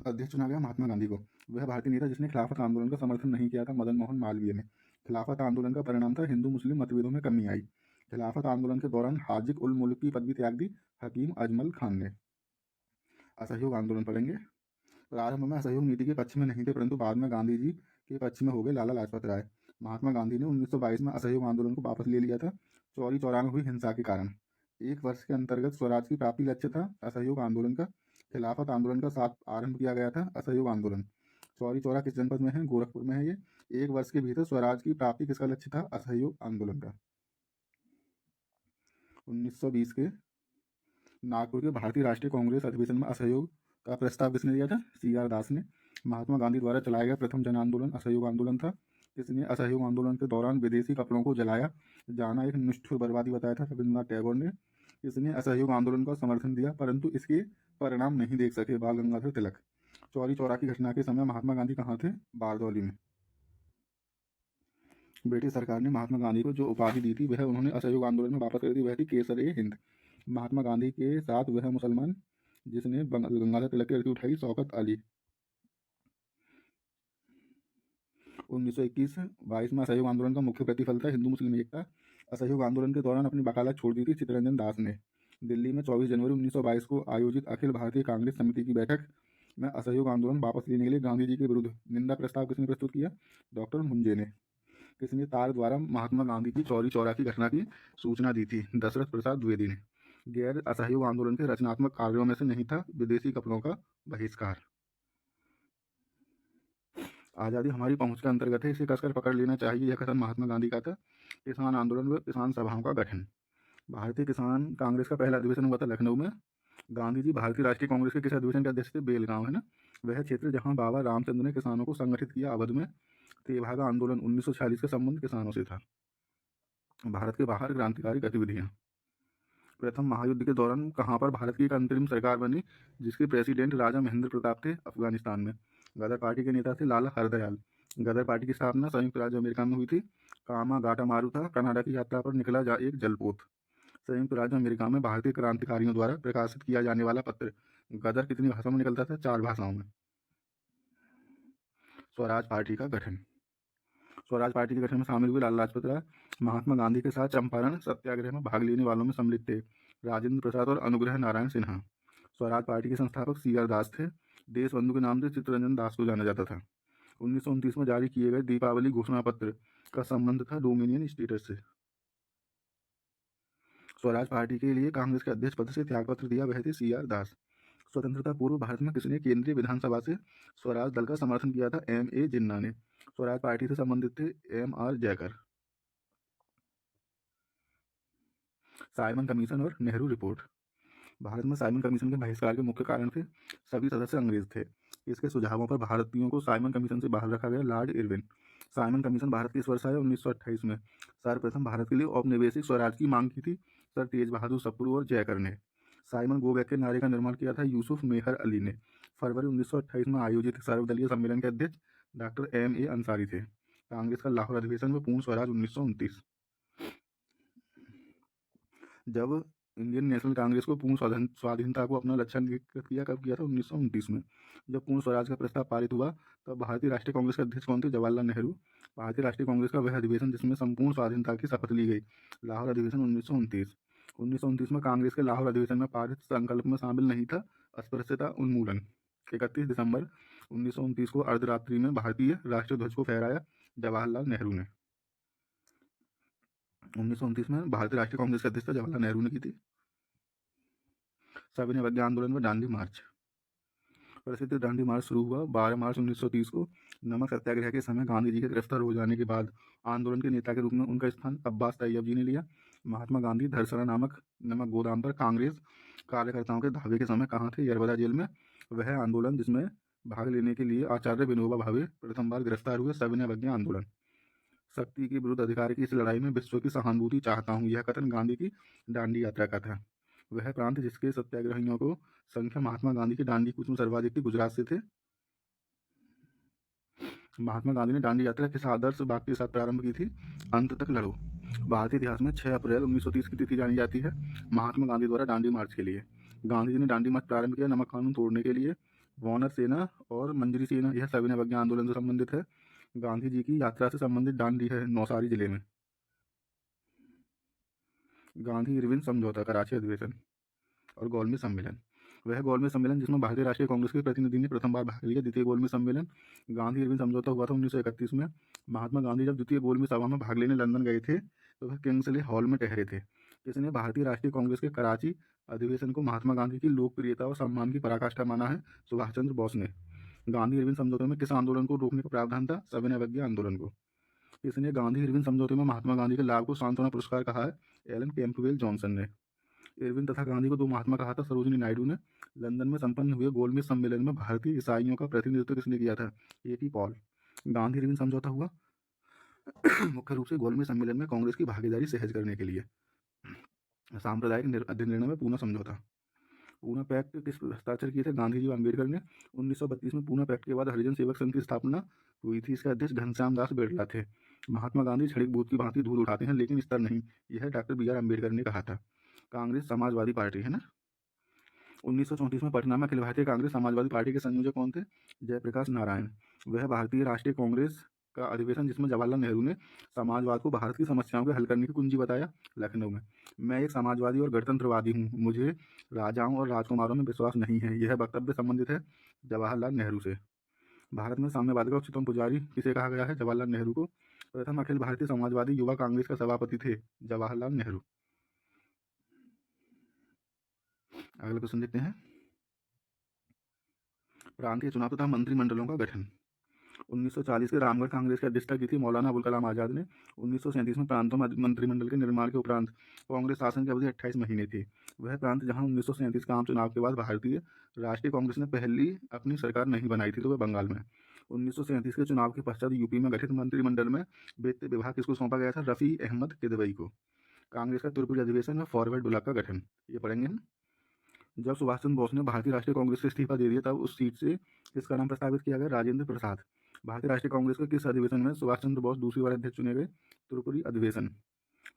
अध्यक्ष चुना गया महात्मा गांधी को। वह भारतीय नेता जिसने खिलाफत आंदोलन का समर्थन नहीं किया था, मदन मोहन मालवीय ने। खिलाफत आंदोलन का परिणाम था हिंदू मुस्लिम मतभेदों में कमी आई। खिलाफत आंदोलन के दौरान हाजिक उल मुल्क की पदवी त्याग दी हकीम अजमल खान ने। असहयोग आंदोलन पढ़ेंगे। प्रारंभ में असहयोग नीति के पक्ष में नहीं थे, परंतु बाद में गांधी जी के पक्ष में हो गए लाला लाजपत राय। महात्मा गांधी ने 1922 में असहयोग आंदोलन को वापस ले लिया था, चौरी चौरा में हुई हिंसा के कारण। एक वर्ष के अंतर्गत स्वराज की प्राप्ति लक्ष्य था असहयोग आंदोलन का। खिलाफत आंदोलन का साथ आरंभ किया गया था असहयोग आंदोलन। चौरी चौरा किस जनपद में है? गोरखपुर में है ये। एक वर्ष के भीतर स्वराज की प्राप्ति किसका लक्ष्य था? असहयोग आंदोलन का। 1920 के नागपुर के भारतीय राष्ट्रीय कांग्रेस अधिवेशन में असहयोग का प्रस्ताव किसने दिया था? सी आर दास ने। महात्मा गांधी द्वारा चलाया गया प्रथम जन आंदोलन असहयोग आंदोलन था। किसने असहयोग आंदोलन के दौरान विदेशी कपड़ों को जलाया जाना एक निष्ठुर बर्बादी बताया था? रविन्द्रनाथ टैगोर ने। किसने असहयोग आंदोलन का समर्थन दिया परंतु इसके परिणाम नहीं देख सके? बाल गंगाधर तिलक। चौरी चौरा की घटना के समय महात्मा गांधी कहाँ थे? बारदौली में। ब्रिटिश सरकार ने महात्मा गांधी को जो उपाधि दी थी वह उन्होंने असहयोग आंदोलन में वापस कर दी, वह थी केसर ए हिंद। महात्मा गांधी के साथ वह मुसलमान जिसने गंगाधर तिलक की लड़की उठाई, शौकत अली। 1921-22 में असहयोग आंदोलन का मुख्य प्रतिफल था हिंदू मुस्लिम एकता। असहयोग आंदोलन के दौरान अपनी वकालत छोड़ दी थी चित्तरंजन दास ने। दिल्ली में 24 जनवरी 1922 को आयोजित अखिल भारतीय कांग्रेस समिति की बैठक में असहयोग आंदोलन वापस लेने के लिए गांधी जी के विरुद्ध निंदा प्रस्ताव किसने प्रस्तुत किया? डॉक्टर मुंजे ने। किसने तार द्वारा महात्मा गांधी की चौरी चौरा की घटना की सूचना दी थी? दशरथ प्रसाद द्विवेदी ने। गैर असहयोग आंदोलन के रचनात्मक कार्यों में से नहीं था विदेशी कपड़ों का बहिष्कार। आज़ादी हमारी पहुंच के अंतर्गत है, इसे कसकर पकड़ लेना चाहिए, यह कथन महात्मा गांधी का था। किसान आंदोलन व किसान सभाओं का गठन। भारतीय किसान कांग्रेस का पहला अधिवेशन हुआ था लखनऊ में। गांधी जी भारतीय राष्ट्रीय कांग्रेस के किस अधिवेशन के अध्यक्ष थे? बेलगांव, है ना। वह क्षेत्र जहां बाबा रामचंद्र ने किसानों को संगठित किया अवध में। तेभागा आंदोलन 1946 का संबंध किसानों से था। भारत के बाहर क्रांतिकारी गतिविधियां। प्रथम महायुद्ध के दौरान कहां पर भारत की एक अंतरिम सरकार बनी जिसके प्रेसिडेंट राजा महेंद्र प्रताप थे? अफगानिस्तान में। गदर पार्टी के नेता थे लाला हरदयाल। गदर पार्टी की स्थापना संयुक्त राज्य अमेरिका में हुई थी। कामा गाटा मारू था कनाडा की यात्रा पर निकला एक जलपोत। संयुक्त राज्य अमेरिका में भारतीय क्रांतिकारियों द्वारा प्रकाशित किया जाने वाला पत्र गदर कितनी भाषाओं में निकलता था? 4 भाषाओं में। स्वराज पार्टी का गठन। स्वराज पार्टी के गठन में शामिल हुए लाला लाजपत राय। महात्मा गांधी के साथ चंपारण सत्याग्रह में भाग लेने वालों में सम्मिलित थे राजेंद्र प्रसाद और अनुग्रह नारायण सिन्हा। स्वराज पार्टी के संस्थापक सी आर दास थे। देश बंधु के नाम से चित्तरंजन दास को जाना जाता था। 1929 में जारी किए गए दीपावली घोषणा पत्र का संबंध था डोमिनियन स्टेटस से। स्वराज पार्टी के लिए कांग्रेस के अध्यक्ष पद से त्यागपत्र दिया, वह थे सी आर दास। स्वतंत्रता पूर्व भारत में किसने केंद्रीय विधानसभा से स्वराज दल का समर्थन किया था? एम ए जिन्ना ने। स्वराज पार्टी से संबंधित थे M R Jayakar. Simon commission और नेहरू रिपोर्ट। भारत में साइमन कमीशन के बहिष्कार के मुख्य कारण थे सभी सदस्य अंग्रेज थे। इसके सुझावों पर भारतीयों को साइमन कमीशन से बाहर रखा गया। Lord Irwin. Simon commission Bharat की इस वर्ष आया 1928 में। सर्वप्रथम भारत के लिए औपनिवेशिक स्वराज की मांग की थी सर तेज बहादुर सप्रू और जयकर ने। साइमन गो बैक के नारे का निर्माण किया था यूसुफ मेहर अली ने। फरवरी 1928 में आयोजित सर्वदलीय सम्मेलन के अध्यक्ष डॉक्टर एम ए अंसारी थे। कांग्रेस का लाहौर अधिवेशन में पूर्ण स्वराज 1929। जब इंडियन नेशनल कांग्रेस को पूर्ण स्वाधीनता को अपना लक्ष्य अंगीकृत किया कब किया था? 1929 में, जब पूर्ण स्वराज का प्रस्ताव पारित हुआ। तब भारतीय राष्ट्रीय कांग्रेस के अध्यक्ष कौन थे? जवाहरलाल नेहरू। भारतीय राष्ट्रीय कांग्रेस का वह अधिवेशन जिसमें संपूर्ण स्वाधीनता की शपथ ली गई, लाहौर अधिवेशन 1929। 1929 में कांग्रेस के लाहौर अधिवेशन में पारित संकल्प में शामिल नहीं था अस्पृश्यता उन्मूलन। 31 दिसंबर 1929 को अर्धरात्रि में भारतीय राष्ट्रीय ध्वज को फहराया जवाहरलाल नेहरू ने। 1929 में भारतीय राष्ट्रीय कांग्रेस के अध्यक्ष जवाहरलाल नेहरू ने की थी। सविनय अवज्ञा आंदोलन व दांडी मार्च। प्रसिद्ध दांडी मार्च शुरू हुआ 12 मार्च 1930 को। नमक सत्याग्रह के समय गांधी जी के गिरफ्तार हो जाने के बाद आंदोलन के नेता के रूप में उनका स्थान अब्बास तैयब जी ने लिया। महात्मा गांधी धरसरा नामक नमक गोदाम पर कांग्रेस कार्यकर्ताओं के धावे के समय कहाँ थे? यरवदा जेल में। वह आंदोलन जिसमें भाग लेने के लिए आचार्य विनोबा भावे प्रथम बार गिरफ्तार हुए। सविनय अवज्ञा आंदोलन। शक्ति के विरुद्ध अधिकार की इस लड़ाई में विश्व की सहानुभूति चाहता हूँ, यह कथन गांधी की दांडी यात्रा का था। वह प्रांत जिसके सत्याग्रहियों को संख्या महात्मा गांधी की दांडी कूच में सर्वाधिक थी, गुजरात से थे। महात्मा गांधी ने दांडी यात्रा किस आदर्श वाक्य के साथ प्रारंभ की थी? अंत तक लड़ो। भारतीय इतिहास में 6 अप्रैल 1930 की तिथि जानी जाती है महात्मा गांधी द्वारा दांडी मार्च के लिए। गांधी जी ने दांडी मार्च प्रारंभ किया नमक कानून तोड़ने के लिए। वानर सेना और मंजरी सेना, यह सविनय अवज्ञा आंदोलन से संबंधित है। गांधी जी की यात्रा से संबंधित दांडी है नौसारी जिले में। गांधी इरविन समझौता, कराची अधिवेशन और गोलमेज सम्मेलन। वह गोलमेज सम्मेलन जिसमें भारतीय राष्ट्रीय कांग्रेस के प्रतिनिधि ने प्रथम बार भाग लिया। द्वितीय गोलमेज सम्मेलन गांधी इरविन समझौता हुआ था 1931 में। महात्मा गांधी जब द्वितीय गोलमेज सभा में भाग लेने लंदन गए थे तो वह किंग्सले हॉल में ठहरे थे। किसने भारतीय राष्ट्रीय कांग्रेस के कराची अधिवेशन को महात्मा गांधी की लोकप्रियता और सम्मान की पराकाष्ठा माना है? सुभाष चंद्र बोस ने। गांधी इरविन समझौते में किस आंदोलन को रोकने का प्रावधान था? सविनय अवज्ञा आंदोलन को। किसने गांधी इरविन समझौते में महात्मा गांधी के लाभ को सांत्वना पुरस्कार कहा है? एलन कैंपबेल जॉनसन ने। इरविन तथा गांधी को दो महात्मा कहा था? सरोजिनी नायडू ने। लंदन में संपन्न हुए गोलमेज सम्मेलन में भारतीय ईसाइयों का प्रतिनिधित्व किसने किया था? AP Paul. गांधी इरविन समझौता हुआ मुख्य रूप से गोलमेज सम्मेलन में कांग्रेस की भागीदारी सहज करने के लिए। सांप्रदायिक अधिनिर्णय में पूना समझौता। पूना पैक्ट किस हस्ताक्षर किए थे गांधी जी व अम्बेडकर ने? 1932 में पूना पैक्ट के बाद हरिजन सेवक संघ की स्थापना हुई थी। इसके अध्यक्ष घनश्याम दास बिरला थे। महात्मा गांधी क्षणिक बूथ की भांति दूध उठाते हैं लेकिन स्तर नहीं, यह डॉक्टर बी आर अम्बेडकर ने कहा था। कांग्रेस समाजवादी पार्टी है ना। 1934 में पटना में अखिल भारतीय कांग्रेस समाजवादी पार्टी के संयोजक कौन थे? जयप्रकाश नारायण। वह भारतीय राष्ट्रीय कांग्रेस का अधिवेशन जिसमें जवाहरलाल नेहरू ने समाजवाद को भारत की समस्याओं के हल करने की कुंजी बताया, लखनऊ में। मैं एक समाजवादी और गणतंत्रवादी हूँ, मुझे राजाओं और राजकुमारों में विश्वास नहीं है, यह वक्तव्य संबंधित है जवाहरलाल नेहरू से। भारत में साम्यवाद का उच्चतम पुजारी किसे कहा गया है? जवाहरलाल नेहरू को। प्रथम अखिल भारतीय समाजवादी युवा कांग्रेस का सभापति थे जवाहरलाल नेहरू। अगला क्वेश्चन देखते हैं। प्रांतीय चुनाव तथा मंत्रिमंडलों का गठन। 1940 के रामगढ़ कांग्रेस की अध्यक्षता की थी मौलाना अबुल कलाम आजाद ने। 1937 में प्रांतों में मंत्रिमंडल के निर्माण के उपरांत कांग्रेस शासन की अवधि 28 महीने थी। वह प्रांत जहां 1937 के आम चुनाव के बाद भारतीय राष्ट्रीय कांग्रेस ने पहली अपनी सरकार नहीं बनाई थी तो वह बंगाल में। 1937 के चुनाव के पश्चात यूपी में गठित मंत्रिमंडल में वित्त विभाग किसको सौंपा गया था? रफी अहमद किदवई को। कांग्रेस का त्रिपुरी अधिवेशन में फॉरवर्ड ब्लॉक का गठन, ये पढ़ेंगे हम। जब सुभाष चंद्र बोस ने भारतीय राष्ट्रीय कांग्रेस से इस्तीफा दे दिया तब उस सीट से किसका नाम प्रस्तावित किया गया? राजेंद्र प्रसाद। भारतीय राष्ट्रीय कांग्रेस के किस अधिवेशन में सुभाष चंद्र बोस दूसरी बार अध्यक्ष चुने गए? त्रिपुरी अधिवेशन।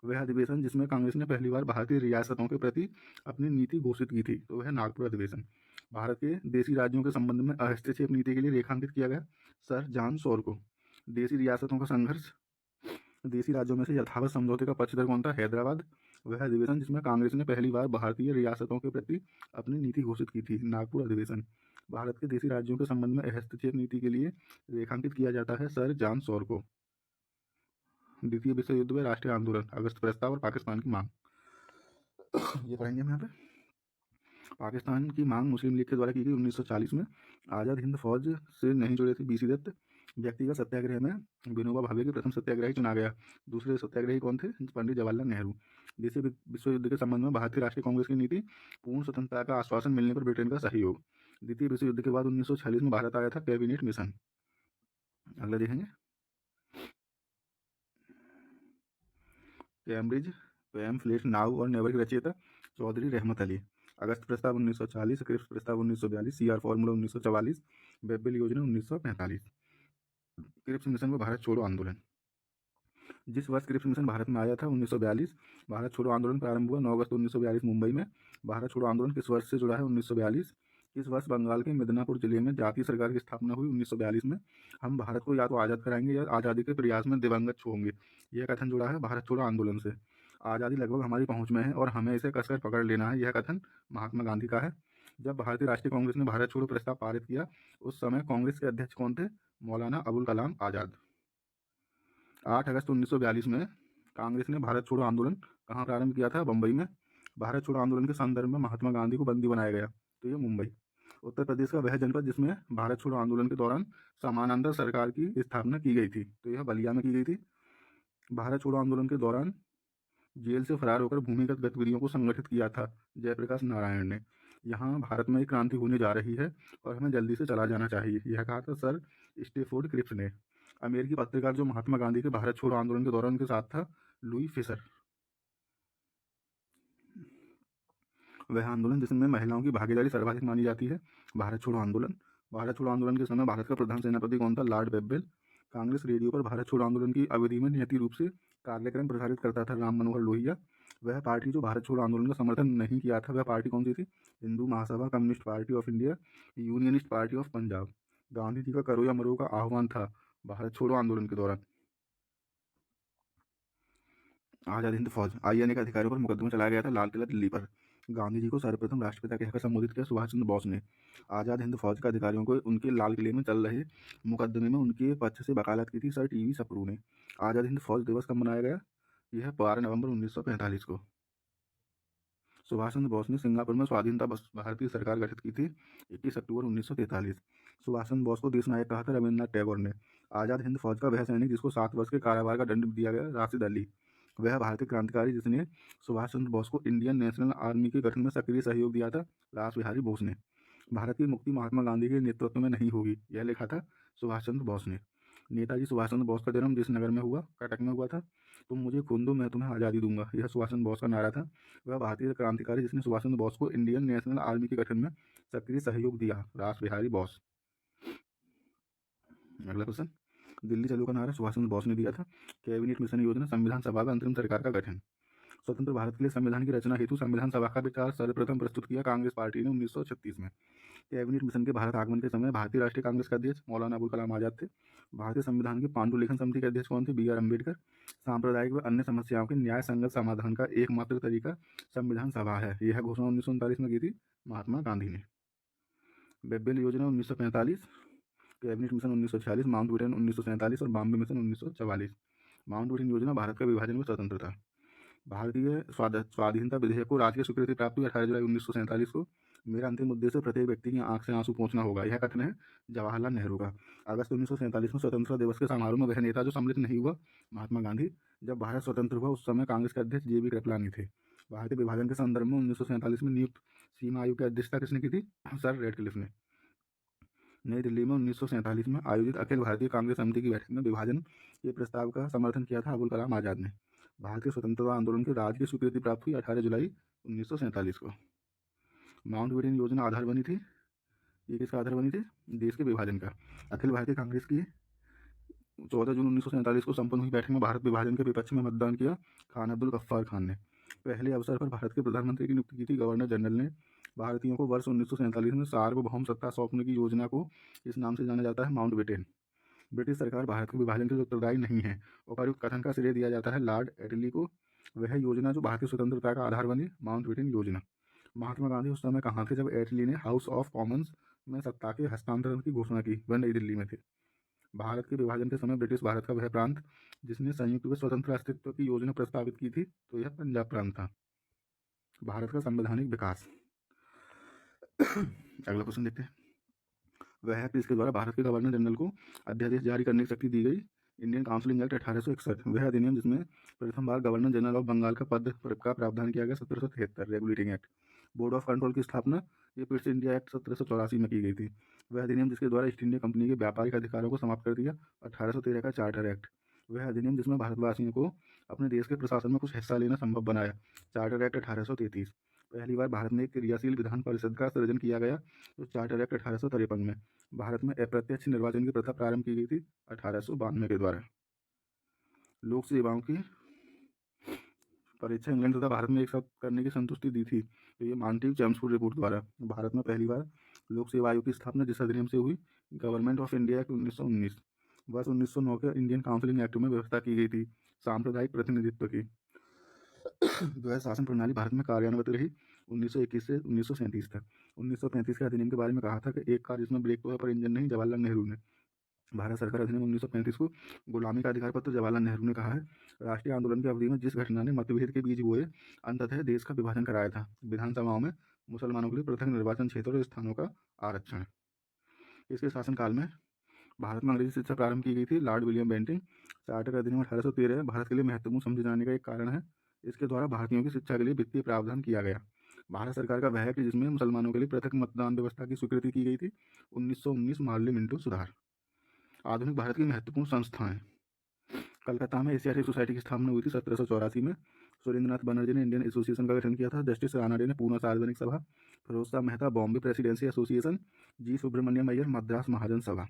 वह अधिवेशन जिसमें कांग्रेस ने पहली बार भारतीय रियासतों के प्रति अपनी नीति घोषित की थी तो वह नागपुर अधिवेशन। भारत के देशी राज्यों के संबंध में हस्तक्षेप नीति के लिए रेखांकित किया गया सर जॉन सॉर को। देशी रियासतों का संघर्ष, देशी राज्यों में से यथावत समझौते का पक्षधर कौन था? हैदराबाद। वह अधिवेशन जिसमें कांग्रेस ने पहली बार भारतीय रियासतों के प्रति अपनी नीति घोषित की थी, नागपुर अधिवेशन। भारत के देशी राज्यों के संबंध में हस्तक्षेप नीति के लिए रेखांकित किया जाता है सर जॉन सॉर को। द्वितीय विश्व युद्ध में राष्ट्रीय आंदोलन, अगस्त प्रस्ताव और पाकिस्तान की मांग, ये पढ़ेंगे हम यहाँ पे। पाकिस्तान की मांग मुस्लिम लीग के द्वारा की गई 1940 में। आज़ाद हिंद फौज से नहीं जुड़े थे बीसी दत्त। व्यक्तिगत सत्याग्रह में विनोबा भावे के प्रथम सत्याग्रही चुना गया। दूसरे सत्याग्रही कौन थे? पंडित जवाहरलाल नेहरू। द्वितीय विश्व युद्ध के संबंध में भारतीय राष्ट्रीय कांग्रेस की नीति, पूर्ण स्वतंत्रता का आश्वासन मिलने पर ब्रिटेन का सहयोग। द्वितीय विश्व युद्ध के बाद 1946 में भारत आया था कैबिनेट मिशन। अगला देखेंगे। कैम्ब्रिज पैम्फलेट नाउ और नेवर के रचयिता चौधरी रहमत अली। अगस्त प्रस्ताव 1940, क्रिप्स प्रस्ताव 1942, सीआर फॉर्मूला 1944, बेबेल योजना 1945। क्रिप्स मिशन में भारत छोड़ो आंदोलन। जिस वर्ष क्रिप्स मिशन भारत में आया था 1942, भारत छोड़ो आंदोलन प्रारंभ हुआ 9 अगस्त 1942 मुंबई में। भारत छोड़ो आंदोलन किस वर्ष से जुड़ा है? 1942। किस वर्ष बंगाल के मिदनापुर जिले में जातीय सरकार की स्थापना हुई? 1942 में। हम भारत को या तो आज़ाद कराएंगे या आज़ादी के प्रयास में दिवंगत होंगे, यह कथन जुड़ा है भारत छोड़ो आंदोलन से। आज़ादी लगभग हमारी पहुंच में है और हमें इसे कसकर पकड़ लेना है, यह कथन महात्मा गांधी का है। जब भारतीय राष्ट्रीय कांग्रेस ने भारत छोड़ो प्रस्ताव पारित किया, उस समय कांग्रेस के अध्यक्ष कौन थे? मौलाना अबुल कलाम आज़ाद। 8 अगस्त 1942 में कांग्रेस ने भारत छोड़ो आंदोलन कहाँ प्रारंभ किया था? बम्बई में। भारत छोड़ो आंदोलन के संदर्भ में महात्मा गांधी को बंदी बनाया गया, तो ये मुंबई। उत्तर प्रदेश का वह जनपद जिसमें भारत छोड़ो आंदोलन के दौरान समानांतर सरकार की स्थापना की गई थी, तो यह बलिया में की गई थी। भारत छोड़ो आंदोलन के दौरान जेल से फरार होकर भूमिगत गतिविधियों को संगठित किया था जयप्रकाश नारायण ने। यहाँ भारत में एक क्रांति होने जा रही है और हमें जल्दी से चला जाना चाहिए, यह कहा था सर स्टेफोर्ड क्रिप्स ने। अमेरिकी पत्रकार जो महात्मा गांधी के भारत छोड़ो आंदोलन के दौरान उनके साथ था, लुई फिशर। वह आंदोलन जिसमें महिलाओं की भागीदारी सर्वाधिक मानी जाती है, भारत छोड़ो आंदोलन। भारत छोड़ो आंदोलन के समय भारत का प्रधान सेनापति कौन था? लॉर्ड बेब्बेल। कांग्रेस रेडियो पर भारत छोड़ो आंदोलन की अवधि में नियमित रूप से कार्यक्रम प्रसारित करता था राम मनोहर लोहिया। वह पार्टी जो भारत छोड़ो आंदोलन का समर्थन नहीं किया था, वह पार्टी कौन सी थी? Hindu Mahasabha, communist party of India, unionist party of Punjab. Gandhi ji का करो या मरो का आह्वान था भारत छोड़ो आंदोलन के दौरान। आजाद हिंद फौज आईएनए के अधिकारियों पर मुकदमा चलाया गया था लाल किला दिल्ली पर। गांधी जी को सर्वप्रथम राष्ट्रपिता कहकर संबोधित किया सुभाष चंद्र बोस ने। आजाद हिंद फौज के अधिकारियों को उनके लाल किले में चल रहे मुकदमे में उनके पक्ष से वकालत की थी सर टीवी सप्रू ने। आजाद हिंद फौज दिवस कब मनाया गया? यह 12 नवंबर 1945 को। सुभाष चंद्र बोस ने सिंगापुर में स्वाधीनता भारतीय सरकार गठित की थी 21 अक्टूबर 1943। सुभाष चंद्र बोस को देश नायक कहा था रविन्द्रनाथ टैगोर ने। आजाद हिंद फौज का वह सैनिक जिसको 7 वर्ष के कारावास का दंड दिया गया, राशिद अली। वह भारतीय क्रांतिकारी जिसने सुभाष चंद्र बोस को इंडियन नेशनल आर्मी के गठन में सक्रिय सहयोग दिया था, रास बिहारी बोस ने। भारत की मुक्ति महात्मा गांधी के नेतृत्व में नहीं होगी, यह लिखा था सुभाष चंद्र बोस ने। नेताजी सुभाष चंद्र बोस का जन्म जिस नगर में हुआ, कटक में हुआ था। तुम मुझे खून दो मैं तुम्हें आज़ादी दूंगा, यह सुभाष चंद्र बोस का नारा था। वह भारतीय क्रांतिकारी जिसने सुभाष चंद्र बोस को इंडियन नेशनल आर्मी के गठन में सक्रिय सहयोग दिया, रास बिहारी बोस। अगला क्वेश्चन, दिल्ली चलो का नारा सुभाष चंद्र बोस ने दिया था। कैबिनेट मिशन योजना संविधान सभा में अंतरिम सरकार का गठन। स्वतंत्र भारत के लिए संविधान की रचना हेतु संविधान सभा का विचार सर्वप्रथम प्रस्तुत किया कांग्रेस पार्टी ने 1936 में। कैबिनेट मिशन के भारत आगमन के समय भारतीय राष्ट्रीय कांग्रेस के अध्यक्ष मौलाना अबुल कलाम आजाद थे। भारतीय संविधान की पांडुलिखन समिति के अध्यक्ष कौन थे? B R Ambedkar. सांप्रदायिक व अन्य समस्याओं के न्याय संगत समाधान का एकमात्र तरीका संविधान सभा है, यह घोषणा 1939 में की थी महात्मा गांधी ने। बेब्बेल योजना 1945, कैबिनेट मिशन 1946, माउंटबेटन 1947 और बॉम्बे मिशन 1944। माउंटबेटन योजना भारत का विभाजन व स्वतंत्रता। भारतीय स्वाधीनता विधेयक को राजकीय स्वीकृति प्राप्त हुई 18 जुलाई 1947 को। मेरा अंतिम उद्देश्य प्रत्येक व्यक्ति की आंख से आंसू पोंछना होगा, यह कथन है जवाहरलाल नेहरू का। अगस्त 1947 में स्वतंत्रता दिवस के समारोह में वह नेता जो सम्मिलित नहीं हुआ, महात्मा गांधी। जब भारत स्वतंत्र हुआ उस समय कांग्रेस के अध्यक्ष JB कृपलानी थे। भारतीय विभाजन के संदर्भ में 1947 में नियुक्त सीमा आयोग की अध्यक्षता किसने की थी? सर रेडक्लिफ ने। नई दिल्ली में 1947 में आयोजित अखिल भारतीय कांग्रेस समिति की बैठक में विभाजन के प्रस्ताव का समर्थन किया था अबुल कलाम आजाद ने। भारतीय स्वतंत्रता आंदोलन की राजकीय स्वीकृति प्राप्त हुई 18 जुलाई 1947 को। माउंटबेटन योजना आधार बनी थी, ये किसका आधार बनी थी? देश के विभाजन का। अखिल भारतीय कांग्रेस की 14 जून 1947 को संपन्न हुई बैठक में भारत विभाजन के विपक्ष में मतदान किया खान अब्दुल गफ्फार खान ने। पहले अवसर पर भारत के प्रधानमंत्री की नियुक्ति की थी गवर्नर जनरल ने। भारतीयों को वर्ष 1947 में सार्वभौम सत्ता सौंपने की योजना को इस नाम से जाना जाता है, माउंटबेटन। ब्रिटिश सरकार भारत के विभाजन के लिए उत्तरदायी नहीं है। उपर्युक्त कथन का श्रेय दिया जाता है लॉर्ड एटली को। वह योजना जो भारतीय स्वतंत्रता का आधार बनी, माउंटबेटन योजना। महात्मा गांधी उस समय कहाँ थे जब एटली ने हाउस ऑफ कॉमन्स में सत्ता के हस्तांतरण की घोषणा की? वह नई दिल्ली में थे। भारत के विभाजन के समय ब्रिटिश भारत का वह प्रांत जिसने संयुक्त व स्वतंत्र अस्तित्व की योजना प्रस्तावित की थी, तो यह पंजाब प्रांत था। भारत का संवैधानिक विकास। अगला क्वेश्चन देखते हैं, वह एक्ट जिसके द्वारा भारत के गवर्नर जनरल को अध्यादेश जारी करने की शक्ति दी गई, इंडियन काउंसिलिंग एक्ट 1861। वह अधिनियम जिसमें प्रथम बार गवर्नर जनरल ऑफ बंगाल का पद का प्रावधान किया गया, 1773 regulating act. Board of control की स्थापना, ये ईस्ट इंडिया एक्ट 1784 में की गई थी। वह अधिनियम जिसके द्वारा ईस्ट इंडिया कंपनी के व्यापारिक अधिकारों को समाप्त कर दिया, 1813 का चार्टर एक्ट। वह अधिनियम जिसमें भारतवासियों को अपने देश के प्रशासन में कुछ हिस्सा लेना संभव बनाया, चार्टर एक्ट 1833। पहली बार भारत में एक क्रियाशील विधान परिषद का सृजन किया गया, तो चार्टर एक्ट 1853 में। भारत में अप्रत्यक्ष निर्वाचन की प्रथा प्रारंभ की गई थी 1892 के द्वारा। लोक सेवाओं की परीक्षा इंग्लैंड तथा भारत में एक साथ करने की संतुष्टि दी थी। तो ये मानटीव चैम्सफोर्ड रिपोर्ट द्वारा भारत में पहली बार लोक सेवा आयोग की स्थापना जिस अधिनियम से हुई, गवर्नमेंट ऑफ इंडिया एक्ट 1919, वर्ष 1909 के इंडियन काउंसिलिंग एक्ट में व्यवस्था की गई थी सांप्रदायिक प्रतिनिधित्व की। द्वैध शासन प्रणाली भारत में कार्यान्वित रही 1921 से 1937 तक। 1935 के अधिनियम के बारे में कहा था कि एक कार जिसमें ब्रेक तो है पर इंजन नहीं, जवाहरलाल नेहरू ने। भारत सरकार अधिनियम 1935 को गुलामी का अधिकार पत्र जवाहरलाल नेहरू ने कहा है। राष्ट्रीय आंदोलन की अवधि में जिस घटना ने मतभेद के बीज बोए, अंततः देश का विभाजन कराया था, विधानसभाओं में मुसलमानों के लिए पृथक निर्वाचन क्षेत्र और स्थानों का आरक्षण। इसके शासनकाल में भारत में अंग्रेजी शिक्षा प्रारंभ की गई थी। लॉर्ड विलियम बेंटिंग चार्टर अधिनियम 1813 भारत के लिए महत्वपूर्ण समझे जाने का एक कारण है। इसके द्वारा भारतीयों की शिक्षा के लिए वित्तीय प्रावधान किया गया। भारत सरकार का वह एक्ट जिसमें मुसलमानों के लिए पृथक मतदान व्यवस्था की स्वीकृति की गई थी, 1919 मार्ली मिंटो सुधार। आधुनिक भारत की महत्वपूर्ण संस्थाएं। कलकत्ता में एशियाटिक सोसाइटी की स्थापना हुई थी 1784 में। सुरेंद्रनाथ बनर्जी ने इंडियन एसोसिएशन का गठन किया था। जस्टिस रानाडे ने Poona Sarvajanik Sabha. Firoz Shah Mehta Bombay presidency association. G Subramania Iyer Madras Mahajan Sabha.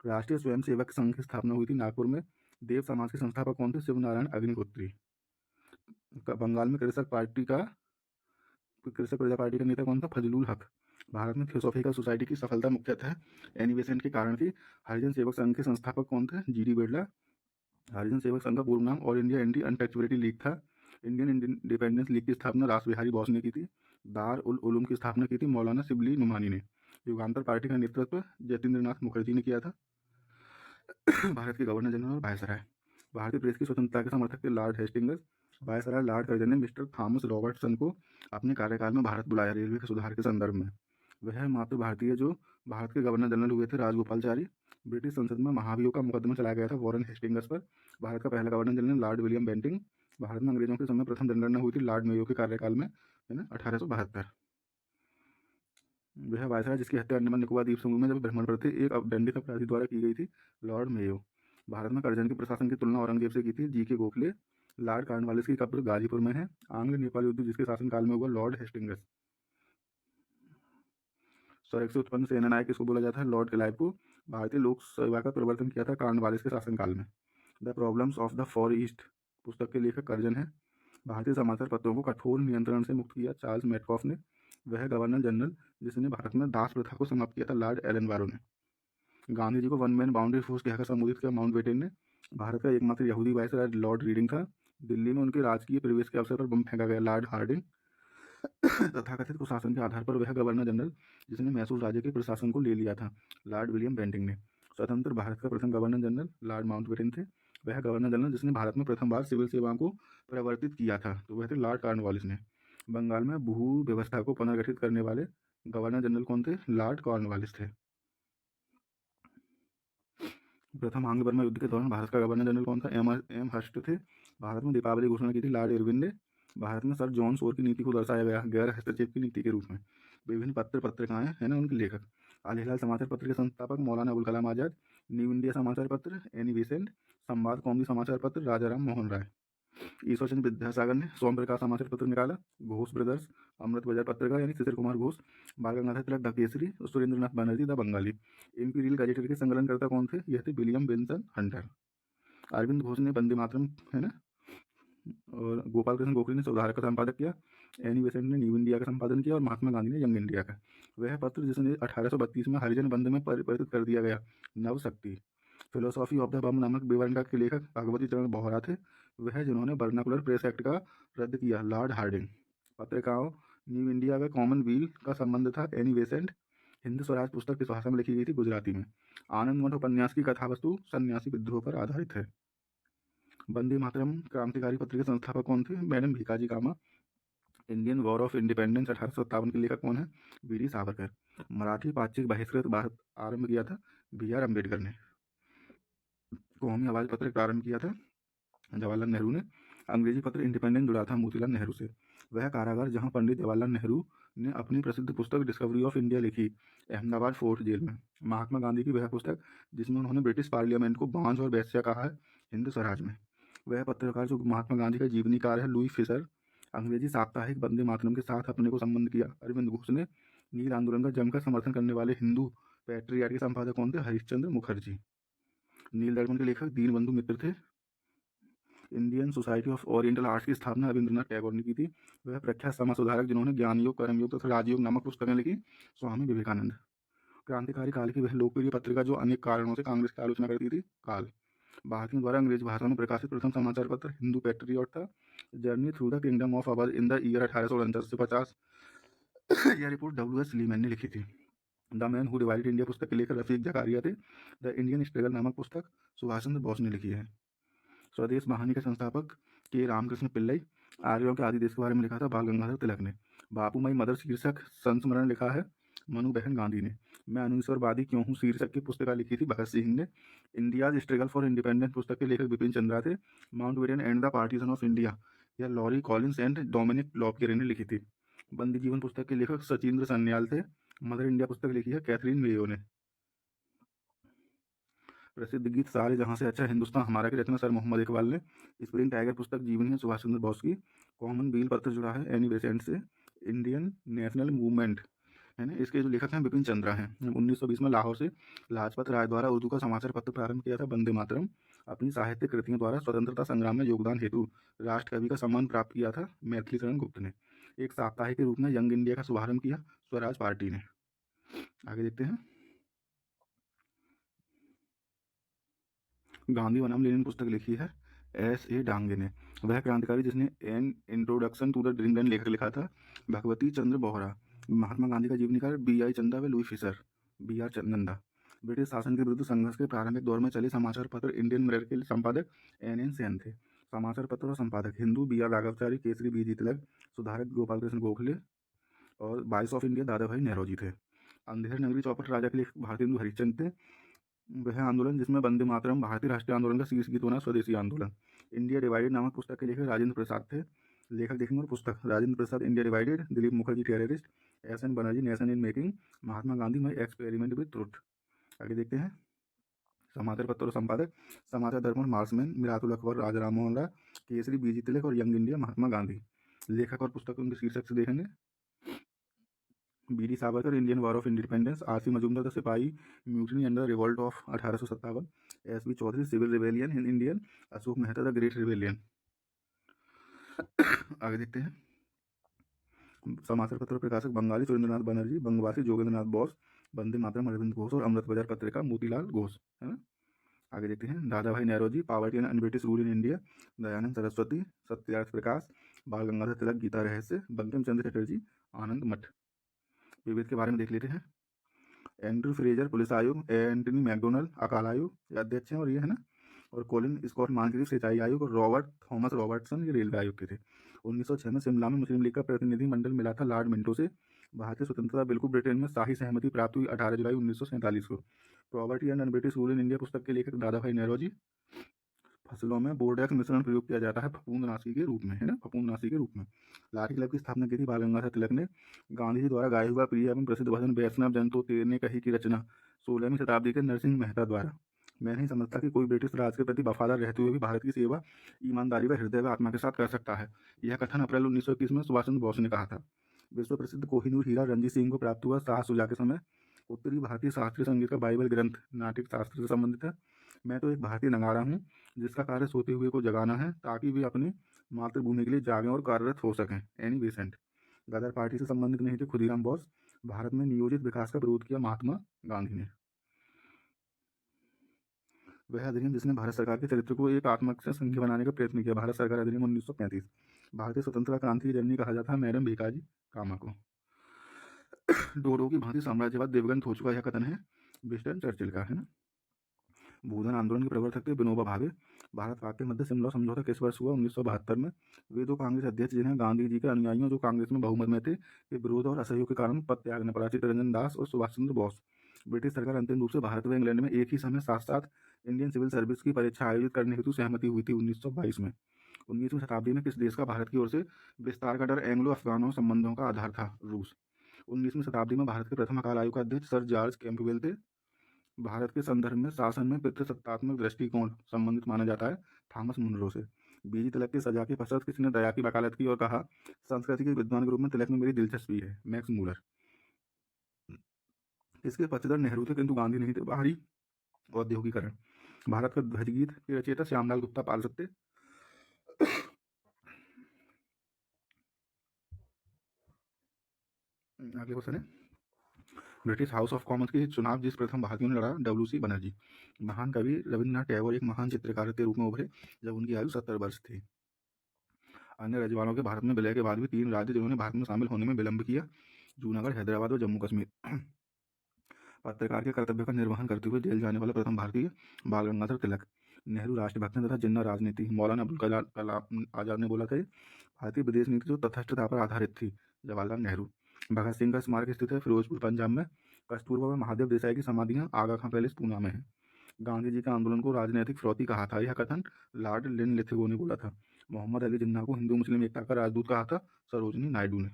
Rashtriya Swayamsevak Sangh की स्थापना हुई थी नागपुर में। देव समाज के संस्थापक कौन थे? शिवनारायण अग्निहोत्री। बंगाल में कृषक प्रजा पार्टी का नेता कौन था? फजलुल हक। भारत में थियोसॉफिकल सोसाइटी की सफलता मुख्यतः एनी बेसेंट के कारण थी। हरिजन सेवक संघ के संस्थापक कौन थे? जी.डी. बिरला। हरिजन सेवक संघ का पूर्ण नाम all India anti untouchability league था। इंडियन इंडिपेंडेंस लीग की स्थापना रास बिहारी बोस ने की थी। दार उल उलूम की स्थापना की थी मौलाना शिबली नुमानी ने। युगांतर पार्टी का नेतृत्व जतिंद्र नाथ मुखर्जी ने किया था। भारत के गवर्नर जनरल और वायसराय। भारतीय प्रेस की स्वतंत्रता के समर्थक थे Lord Hastings. Viceroy Lord Curzon ने मिस्टर थॉमस रॉबर्टसन को अपने कार्यकाल में भारत बुलाया रेलवे के सुधार के संदर्भ में। वह मात्र भारतीय जो भारत के गवर्नर जनरल हुए थे राजगोपालचारी। ब्रिटिश संसद में महाभियोग का मुकदमा चलाया गया था वॉरेन हेस्टिंग्स पर। भारत का पहला governor general Lord William Bentinck. Bharat में अंग्रेजों के समय प्रथम जनगणना हुई थी लॉर्ड मेयो के कार्यकाल में, है ना, 1872। वह वायसराय जिसकी हत्या अंडमान निकोबार द्वीप समूह में जब भ्रमण पर थे एक दंडित अपराधी द्वारा की गई थी, लॉर्ड मेयो। भारत में करजन के प्रशासन की तुलना औरंगजेब से की थी जी के गोखले। लॉर्ड कॉर्नवालिस की कब्र गाजीपुर में है। आंग्ल नेपाल युद्ध जिसके शासनकाल में हुआ, लॉर्ड हेस्टिंग्स। स्वर्ग से उत्पन्न सेनानायक किसको बोला जाता है? लॉर्ड क्लाइव को। भारतीय लोक सेवा का प्रवर्तन किया था कॉर्नवालिस के शासनकाल में। The problems of the for east पुस्तक के लेखक करजन है। भारतीय समाचार पत्रों को कठोर नियंत्रण से मुक्त किया चार्ल्स मेटकॉफ ने। वह गवर्नर जनरल जिसने भारत में दास प्रथा को समाप्त किया था, लॉर्ड एलन बारो ने। गांधी जी को वन मैन बाउंड्री फोर्स कहकर संबोधित किया माउंटबेटन ने। भारत का एकमात्र यहूदी वायसराय लॉर्ड रीडिंग था। दिल्ली में उनके राजकीय प्रवेश के अवसर पर बम फेंका गया, लॉर्ड हार्डिंग। तथाकथित कुशासन के आधार पर वह गवर्नर जनरल जिसने मैसूर राज्य के प्रशासन को ले लिया था, लॉर्ड विलियम बेंटिंग ने। स्वतंत्र भारत का प्रथम गवर्नर जनरल लॉर्ड माउंटबेटन थे। वह गवर्नर जनरल जिसने भारत में प्रथम बार सिविल सेवाओं को प्रवर्तित किया था, तो वह थे लॉर्ड कॉर्नवालिस ने। बंगाल में भू व्यवस्था को पुनर्गठित करने वाले गवर्नर जनरल कौन थे? लॉर्ड कॉर्नवालिस थे। प्रथम आंग्ल बर्मा युद्ध के दौरान भारत का गवर्नर जनरल कौन था? एम हर्स्ट थे। भारत में दीपावली घोषणा की थी लॉर्ड इरविन ने। भारत में सर जॉन शोर की नीति को दर्शाया गया गैर हस्तक्षेप की नीति के रूप में। विभिन्न पत्रिकाएं है ना, उनके लेखक। अल हिलाल समाचार पत्र के संस्थापक मौलाना अबुल कलाम आजाद। न्यू इंडिया समाचार पत्र एनी बेसेंट। संवाद कौमुदी समाचार पत्र राजा राम मोहन राय। ईश्वरचंद्र विद्यासागर ने सोम प्रकाश समाचार पत्र निकाला। घोष ब्रदर्स अमृत बाजार पत्रकार यानी शिशिर Kumar Ghosh. Bal Gangadhar Tilak the Kesari. Surendranath Banerjee the Bengalee. Imperial gazetteer के संकलनकर्ता कौन थे? यह थे William Benson Hunter. Aurobindo Ghosh ने वंदे मातरम, है ना, और गोपाल कृष्ण गोखले ने सुधार का संपादक किया। एनी बेसेंट ने न्यू इंडिया का संपादन किया और महात्मा गांधी ने यंग इंडिया का। वह पत्र जिसने 1832 में हरिजन बंद में परिवर्तित कर दिया गया, नवशक्ति। फिलोसॉफी ऑफ द बम नामक विवरण के लेखक भगवती चरण बोहरा थे। वह जिन्होंने वर्नाकुलर प्रेस एक्ट का रद्द किया, लॉर्ड हार्डिंग। पत्रिकाओं न्यू इंडिया व कॉमनवेल का संबंध था, एनी बेसेंट। हिंद स्वराज पुस्तक किस भाषा में लिखी गई थी? गुजराती में। आनंद मठ उपन्यास की कथा वस्तु सन्यासी विद्रोह पर आधारित है। वंदे मातरम क्रांतिकारी पत्र के संस्थापक कौन थे? Madam Bhikaji Cama. Indian war of independence 1857 के लेखक कौन है? वीडी सावरकर। मराठी पाक्षिक बहिष्कृत भारत आरंभ किया था, बी.आर. अम्बेडकर ने। कौमी आवाज पत्र प्रारंभ किया था, जवाहरलाल नेहरू ने। अंग्रेजी पत्र इंडिपेंडेंट जुड़ा था मोतीलाल नेहरू से। वह कारागार जहां पंडित जवाहरलाल नेहरू ने अपनी प्रसिद्ध पुस्तक डिस्कवरी ऑफ इंडिया लिखी, अहमदाबाद फोर्ट जेल में। महात्मा गांधी की वह पुस्तक जिसमें उन्होंने ब्रिटिश पार्लियामेंट को बांझ और वेश्या कहा है, हिंद स्वराज में। वह पत्रकार जो महात्मा गांधी का जीवनीकार है, लुई फिशर। अंग्रेजी साप्ताहिक वंदे मातरम के साथ अपने को संबंध किया, अरविंद घोष ने। नील आंदोलन का जमकर समर्थन करने वाले हिंदू पैट्रियाट के संपादक कौन थे? हरिश्चंद्र मुखर्जी। नील दर्पण के लेखक दीनबंधु मित्र थे। Indian society of oriental arts की स्थापना रविंद्रनाथ टैगोर ने की थी। वह प्रख्यात समाज सुधारक जिन्होंने ज्ञान योग, कर्मयोग तथा राजयोग नामक पुस्तकें लिखी। स्वामी विवेकानंद। क्रांतिकारी काल की वह लोकप्रिय पत्रिका जो अनेक कारणों से कांग्रेस की आलोचना करती थी। काल। भारतीयों द्वारा अंग्रेजी भाषा में प्रकाशित प्रथम समाचार पत्र हिंदू पैट्रियट था। Journey through the kingdom of Awadh in the year 1849 यह रिपोर्ट डब्ल्यू.एस. लीमैन ने लिखी थी। The man who divided India पुस्तक के लेखक रफीक जकारिया थे। द इंडियन स्ट्रगल नामक पुस्तक सुभाष चंद्र बोस ने लिखी है। स्वदेश महानी के संस्थापक के रामकृष्ण पिल्लई। आर्यों के आदि देश के बारे में लिखा था बाल गंगाधर तिलक ने। बापू माई मदर शीर्षक संस्मरण लिखा है मनु बहन गांधी ने। मैं अनुस्वरवादी क्यों हूँ शीर्षक की पुस्तिका लिखी थी भगत सिंह ने। इंडियाज स्ट्रगल फॉर इंडिपेंडेंस पुस्तक के लेखक बिपिन चंद्रा थे। Mountbatten and the partition of India यह लॉरी कॉलिंस एंड डोमिनिक लॉपकेरे ने लिखी थी। बंदी जीवन पुस्तक के लेखक सचिंद्र सन्याल थे। मदर इंडिया पुस्तक लिखी है कैथरीन मेयो ने। प्रसिद्ध गीत सारे जहां से अच्छा हिंदुस्तान हमारा की रचना सर मोहम्मद इकबाल ने। स्प्रिंग टाइगर पुस्तक जीवनी है सुभाष चंद्र बोस की। कॉमन बिल पत्र जुड़ा है एनी बेसेंट से। इंडियन नेशनल मूवमेंट है ना, इसके जो लेखक हैं बिपिन चंद्रा हैं। 1920 में लाहौर से लाजपत राय द्वारा उर्दू का समाचार पत्र प्रारंभ किया था वंदे मातरम। अपनी साहित्यिक कृतियों द्वारा स्वतंत्रता संग्राम में योगदान हेतु राष्ट्र कवि का सम्मान प्राप्त किया था मैथिली शरण गुप्त ने। एक साप्ताहिक के रूप में यंग इंडिया का शुभारंभ किया स्वराज पार्टी ने। आगे देखते हैं। गांधी बनाम लेनिन पुस्तक लिखी है S.A. डांगे ने। वह क्रांतिकारी जिसने an introduction to the dreamland लेखक लिखा था भगवती चंद्र बोहरा। महात्मा गांधी का जीवनीकार B.I. चंदा व Louis Fischer B.R. Nanda. British शासन के विरुद्ध संघर्ष के प्रारंभिक दौर में चले समाचार पत्र इंडियन मिरर के संपादक N.N. सेन थे। समाचार पत्र और संपादक हिंदू B.R. राघवचारी, केसरी B.G. तिलक, सुधारक गोपाल कृष्ण गोखले और वॉइस ऑफ इंडिया दादा भाई नेहरूजी थे। अंधेर नगरी चौपट राजा के लिए भारतीय हिंदू हरिश्चंद्र थे। वह आंदोलन जिसमें वंदे मातरम भारतीय राष्ट्रीय आंदोलन का शीर्ष गीत बना स्वदेशी आंदोलन। इंडिया डिवाइडेड नामक पुस्तक के लेखक राजेंद्र प्रसाद थे। लेखक देखेंगे और पुस्तक Rajendra Prasad India divided, Dilip Mukherjee terrorist, S.N. Banerjee nation in making, Mahatma Gandhi my experiment with truth. आगे देखते हैं। समाचार पत्र और संपादक समाचार दर्पण मार्समैन, मिरातुल अकबर, राजा राम मोहन राय, केसरी B.G. तिलक और यंग इंडिया महात्मा गांधी। लेखक और पुस्तक उनके शीर्षक से देखेंगे। B.D. Savarkar Indian war of independence, R.C. Majumdar the sipahi mutiny and the revolt of 1857, S.B. Chaudhuri civil rebellion in Indian, Ashok Mehta the great rebellion. आगे देखते हैं। समाचार पत्र प्रकाशक बंगाली सुरेंद्रनाथ बनर्जी, बंगवासी जोगेंद्रनाथ बोस, वंदे मातरम अरविंद घोष और अमृत बाजार पत्रिका मोतीलाल घोष, है ना। आगे देखते हैं। Dadabhai Naoroji, poverty and British rule in India, Dayanand Saraswati, Satyarth Prakash, Bal Gangadhar तिलक, गीता रहस्य, बंकिम चंद्र चटर्जी, आनंद मठ। विवेद के बारे में देख लेते हैं। एंड्रू फ्रेजर पुलिस आयोग, एंटनी मैकडोनल्ड अकाल आयोग अध्यक्ष हैं और ये है ना, और कोलिन स्कॉट मानक्रीफ सिंचाई आयोग और रॉबर्ट थॉमस रॉबर्टसन ये रेलवे आयोग के थे। 1906 में शिमला में मुस्लिम लीग का प्रतिनिधिमंडल मिला था लॉर्ड मिंटो से। भारतीय स्वतंत्रता बिल को ब्रिटेन में शाही सहमति प्राप्त हुई 18 जुलाई 1947 को। Property and British rule in India पुस्तक के लेखक दादा भाई नेहरूजी। फसलों में बोर्डेक्स मिश्रण प्रयोग किया जाता है फफूंदनाशी के रूप में, है ना, फफूंदनाशी के रूप में। लाठी क्लब की स्थापना की थी बाल गंगाधर तिलक ने। गांधी जी द्वारा गाया हुआ प्रिय एवं प्रसिद्ध भजन वैष्णव जन तो तेरने कही की रचना 16वीं शताब्दी के नरसिंह मेहता द्वारा। मैं नहीं समझता कि कोई ब्रिटिश राज के प्रति वफादार रहते हुए भी भारत की सेवा ईमानदारी व हृदय व आत्मा के साथ कर सकता है। यह कथन अप्रैल 1921 में सुभाष चंद्र बोस ने कहा था। विश्व प्रसिद्ध कोहिनूर हीरा रणजीत सिंह को प्राप्त हुआ शाह सुजा के समय। उत्तरी भारतीय शास्त्रीय संगीत का बाइबल ग्रंथ नाटक शास्त्र से संबंधित है। मैं तो एक भारतीय नगारा हूँ जिसका कार्य सोते हुए को जगाना है ताकि वे अपनी मातृभूमि के लिए जागें और कार्यरत हो सकें। Annie Besant. गदर पार्टी से संबंधित नहीं थे खुदीराम बोस। भारत में नियोजित विकास का विरोध किया महात्मा गांधी ने। वह अधिनियम जिसने भारत सरकार के चरित्र को एक आत्मक से संघीय बनाने का प्रयत्न किया, भारत सरकार अधिनियम 1935। भारतीय स्वतंत्रता क्रांति की जननी कहा जाता है मैडम भीकाजी कामा को। डोडो की भांति साम्राज्यवाद देवगंत हो चुका, यह कथन है विंस्टन चर्चिल का, है ना। भूधन आंदोलन के प्रवर्तक थे विनोबा भावे। भारत पाक के मध्य शिमला समझौता किस वर्ष हुआ? 1972 में। वे दो कांग्रेस अध्यक्ष जिन्हें गांधी जी के अनुयायियों जो कांग्रेस में बहुमत में थे के विरोध और असहयोग के कारण पद त्यागने पड़ा, चित्तरंजन दास और सुभाष चंद्र बोस। ब्रिटिश सरकार अंतिम रूप से भारत व इंग्लैंड में एक ही समय साथ साथ इंडियन सिविल सर्विस की परीक्षा आयोजित करने हेतु सहमति हुई थी 1922 में। 19वीं शताब्दी में किस देश का भारत की ओर से विस्तार का डर एंग्लो अफगानों संबंधों का आधार था? रूस। 19वीं शताब्दी में भारत के प्रथम अकाल आयोग का अध्यक्ष सर जॉर्ज कैंपबेल थे। भारत के संदर्भ में शासन में पितृसत्तात्मक दृष्टिकोण संबंधित माना जाता है थॉमस मुनरो से। B.G. तिलक की सजा के पश्चात किसने दया की वकालत की और कहा संस्कृति के विद्वान के रूप में तिलक में मेरी दिलचस्पी है? Max Muller. इसके पक्षधर नेहरू थे किंतु गांधी नहीं थे। बाहरी औद्योगिकरण। भारत का ध्वज गीत के रचयिता श्यामलाल गुप्ता पाल सकते। अगले क्वेश्चन है, ब्रिटिश हाउस ऑफ कॉमन्स के चुनाव जिस प्रथम भारतीयों ने लड़ा, डब्ल्यू सी बनर्जी। महान कवि रविन्द्रनाथ टैगोर एक महान चित्रकार के रूप में उभरे जब उनकी आयु 70 वर्ष थी। अन्य राज्यपालों के भारत में विलय के बाद भी 3 राज्य जिन्होंने भारत में शामिल होने में विलंब किया, जूनागढ़, हैदराबाद और जम्मू कश्मीर। पत्रकार के कर्तव्य का निर्वहन करते हुए जेल जाने वाला प्रथम भारतीय, बाल गंगाधर तिलक। नेहरू राष्ट्रभक्त हैं तथा जिन्ना राजनीति। मौलाना अबुल कलाम आजाद ने बोला था, भारतीय विदेश नीति जो तथस्थता पर आधारित थी, जवाहरलाल नेहरू। भगत सिंह का स्मारक स्थित है फिरोजपुर, पंजाब में। कस्तूरबा व महादेव देसाई की समाधियां आगा खां पैलेस, पूना में है। गांधी जी के आंदोलन को राजनीतिक फिरौती कहा था, यह कथन लॉर्ड लिनलिथगो ने बोला था। मोहम्मद अली जिन्ना को हिंदू मुस्लिम एकता का राजदूत कहा था, सरोजनी नायडू ने।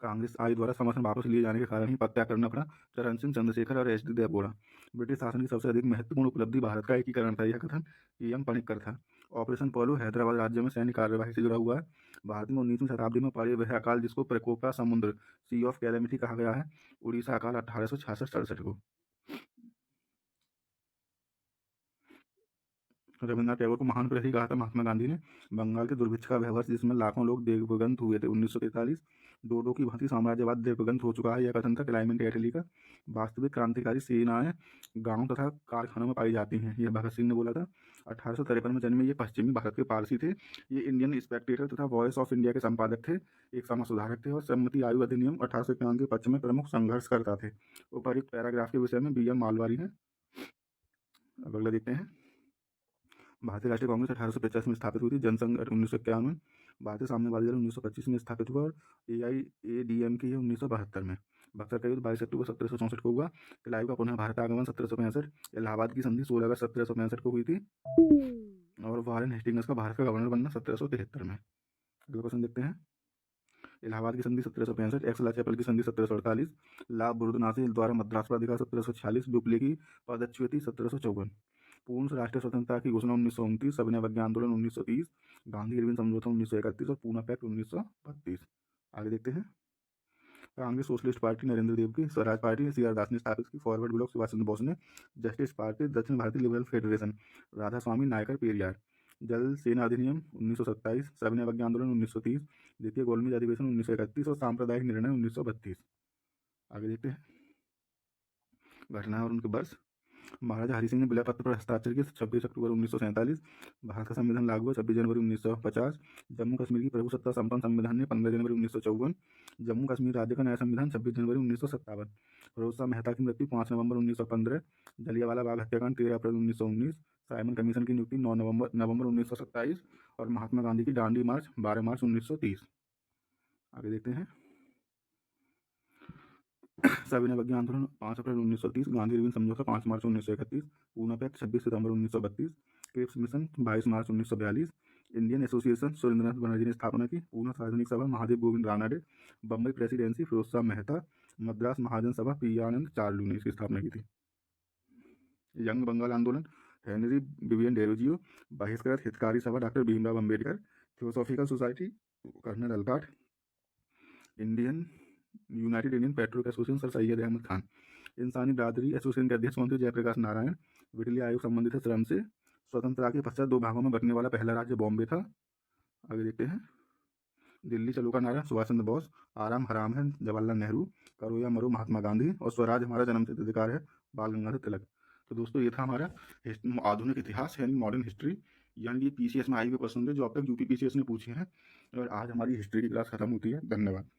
कांग्रेस आय द्वारा समर्थन वापस लिए जाने के कारण ही पदत्याग करना पड़ा, चरण सिंह, चंद्रशेखर और एच डी देवगौड़ा। ब्रिटिश शासन की सबसे अधिक महत्वपूर्ण उपलब्धि भारत का एकीकरण था, यह कथन एम पणिक्कर था। ऑपरेशन पोलो हैदराबाद राज्य में सैन्य कार्यवाही से जुड़ा हुआ है। भारत में 19वीं शताब्दी में पड़े वह अकाल जिसको प्रकोप का समुद्र, सी ऑफ कैलेमिटी कहा गया है, उड़ीसा अकाल 1866-67 को। रविन्द्रनाथ टैगोर को महान प्रहरी कहा था महात्मा गांधी ने। बंगाल के दुर्भिक्ष का वह वर्ष जिसमें लाखों लोग देवगंत हुए थे, 1943। डोडो की भांति साम्राज्यवाद देवगंत हो चुका है, यह कथन था क्लाइमेट एटली का। वास्तविक क्रांतिकारी सेनाएं गांवों तथा कारखानों में पाई जाती हैं, यह भगत सिंह ने बोला था। 1853 में जन्मे ये पश्चिमी भारत के पारसी थे। ये इंडियन स्पेक्टेटर तथा वॉइस ऑफ इंडिया के संपादक थे, एक समाज सुधारक थे और सम्मति आयु अधिनियम 1851 के पक्ष में प्रमुख संघर्षकर्ता थे। उपर्युक्त पैराग्राफ के विषय में BM मालवारी हैं। अब अगला देखते हैं। भारतीय राष्ट्रीय कांग्रेस 1885 में स्थापित हुई थी, जनसंघ 1951 में। भारतीय साम्यवादी दल 1925 में स्थापित हुआ और AIADMK 1972 में। बक्सर का युद्ध 22 अक्टूबर 1764 को हुआ। क्लाइव का पुनः भारत आगमन 1765। इलाहाबाद की संधि 16 अगस्त 1765 को हुई थी और वारेन हेस्टिंग्स का भारत का गवर्नर बनना 1773 में। अगला क्वेश्चन देखते हैं। इलाहाबाद की संधि 1765, एक्सला चैपल की संधि 1748, ला बुरुदनासी द्वारा मद्रास पर अधिकार 1746, डुप्ले की पदच्युति 1754, पूर्ण राष्ट्रीय स्वतंत्रता की घोषणा 1929, सविनय अवज्ञा आंदोलन 1930, गांधी इरविन समझौता 1931 और पूना पैक्ट 1932। आगे देखते हैं। कांग्रेस सोशलिस्ट पार्टी नरेंद्र देव की, स्वराज पार्टी CR दास ने स्थापित की, फॉरवर्ड ब्लॉक सुभाष चंद्र बोस ने, जस्टिस पार्टी दक्षिण भारतीय लिबरल फेडरेशन राधा स्वामी नायकर पेरियार, जल सेना अधिनियम 1927, सविनय अवज्ञा आंदोलन 1930, द्वितीय गोलमेज अधिवेशन 1931 और सांप्रदायिक निर्णय 1932। आगे देखते हैं घटना और उनके वर्ष। महाराजा हरि सिंह ने विलय पत्र पर हस्ताक्षर किए 26 अक्टूबर 1947। भारत का संविधान लागू हुआ 26 जनवरी 1950। जम्मू कश्मीर की प्रभुसत्ता संपन्न संविधान ने 15 जनवरी 1954। जम्मू कश्मीर राज्य का नया संविधान 26 जनवरी 1957। फिरोज शाह मेहता की मृत्यु 5 नवंबर 1915। जलियांवाला बाग हत्याकांड 13 अप्रैल 1919। साइमन कमीशन की नियुक्ति 9 नवंबर 1927 और महात्मा गांधी की दांडी मार्च 12 मार्च 1930। आगे देखते हैं। सविनय अवज्ञा आंदोलन 5 अप्रैल 1930, गांधी इरविन समझौता 5 मार्च 1931, पूना पैक्ट 26 सितंबर 1932, क्रिप्स मिशन 22 मार्च 1942, इंडियन एसोसिएशन सुरेंद्रनाथ बनर्जी ने स्थापना की, पूना सार्वजनिक सभा महादेव गोविंद रानाडे, बम्बई प्रेसिडेंसी फिरोज शाह मेहता, मद्रास महाजन सभा PE आनंद चार्लू ने इसकी स्थापना की थी। यंग बंगाल आंदोलन Henry Vivian Derozio, Bahishkrit Hitakarini Sabha doctor Bhimrao Ambedkar, theosophical society colonel Olcott, united Indian patriotic association sir Syed Ahmad Khan, Insani Biradari association के अध्यक्ष मंत्री जयप्रकाश नारायण, विटली आयोग संबंधित है श्रम से, स्वतंत्रता के पश्चात 2 भागों में बंटने वाला पहला राज्य बॉम्बे था। आगे देखते हैं। दिल्ली चलो का नारा सुभाष चंद्र बोस, आराम हराम है जवाहरलाल नेहरू, करो या मरो महात्मा गांधी और स्वराज हमारा जन्मसिद्ध अधिकार है बाल गंगाधर तिलक। तो दोस्तों ये था हमारा आधुनिक इतिहास यानी मॉडर्न हिस्ट्री, यानी ये PCS में आई हुए प्रश्न थे जो अब तक UP PCS ने पूछे हैं। और आज हमारी हिस्ट्री की क्लास खत्म होती है। धन्यवाद।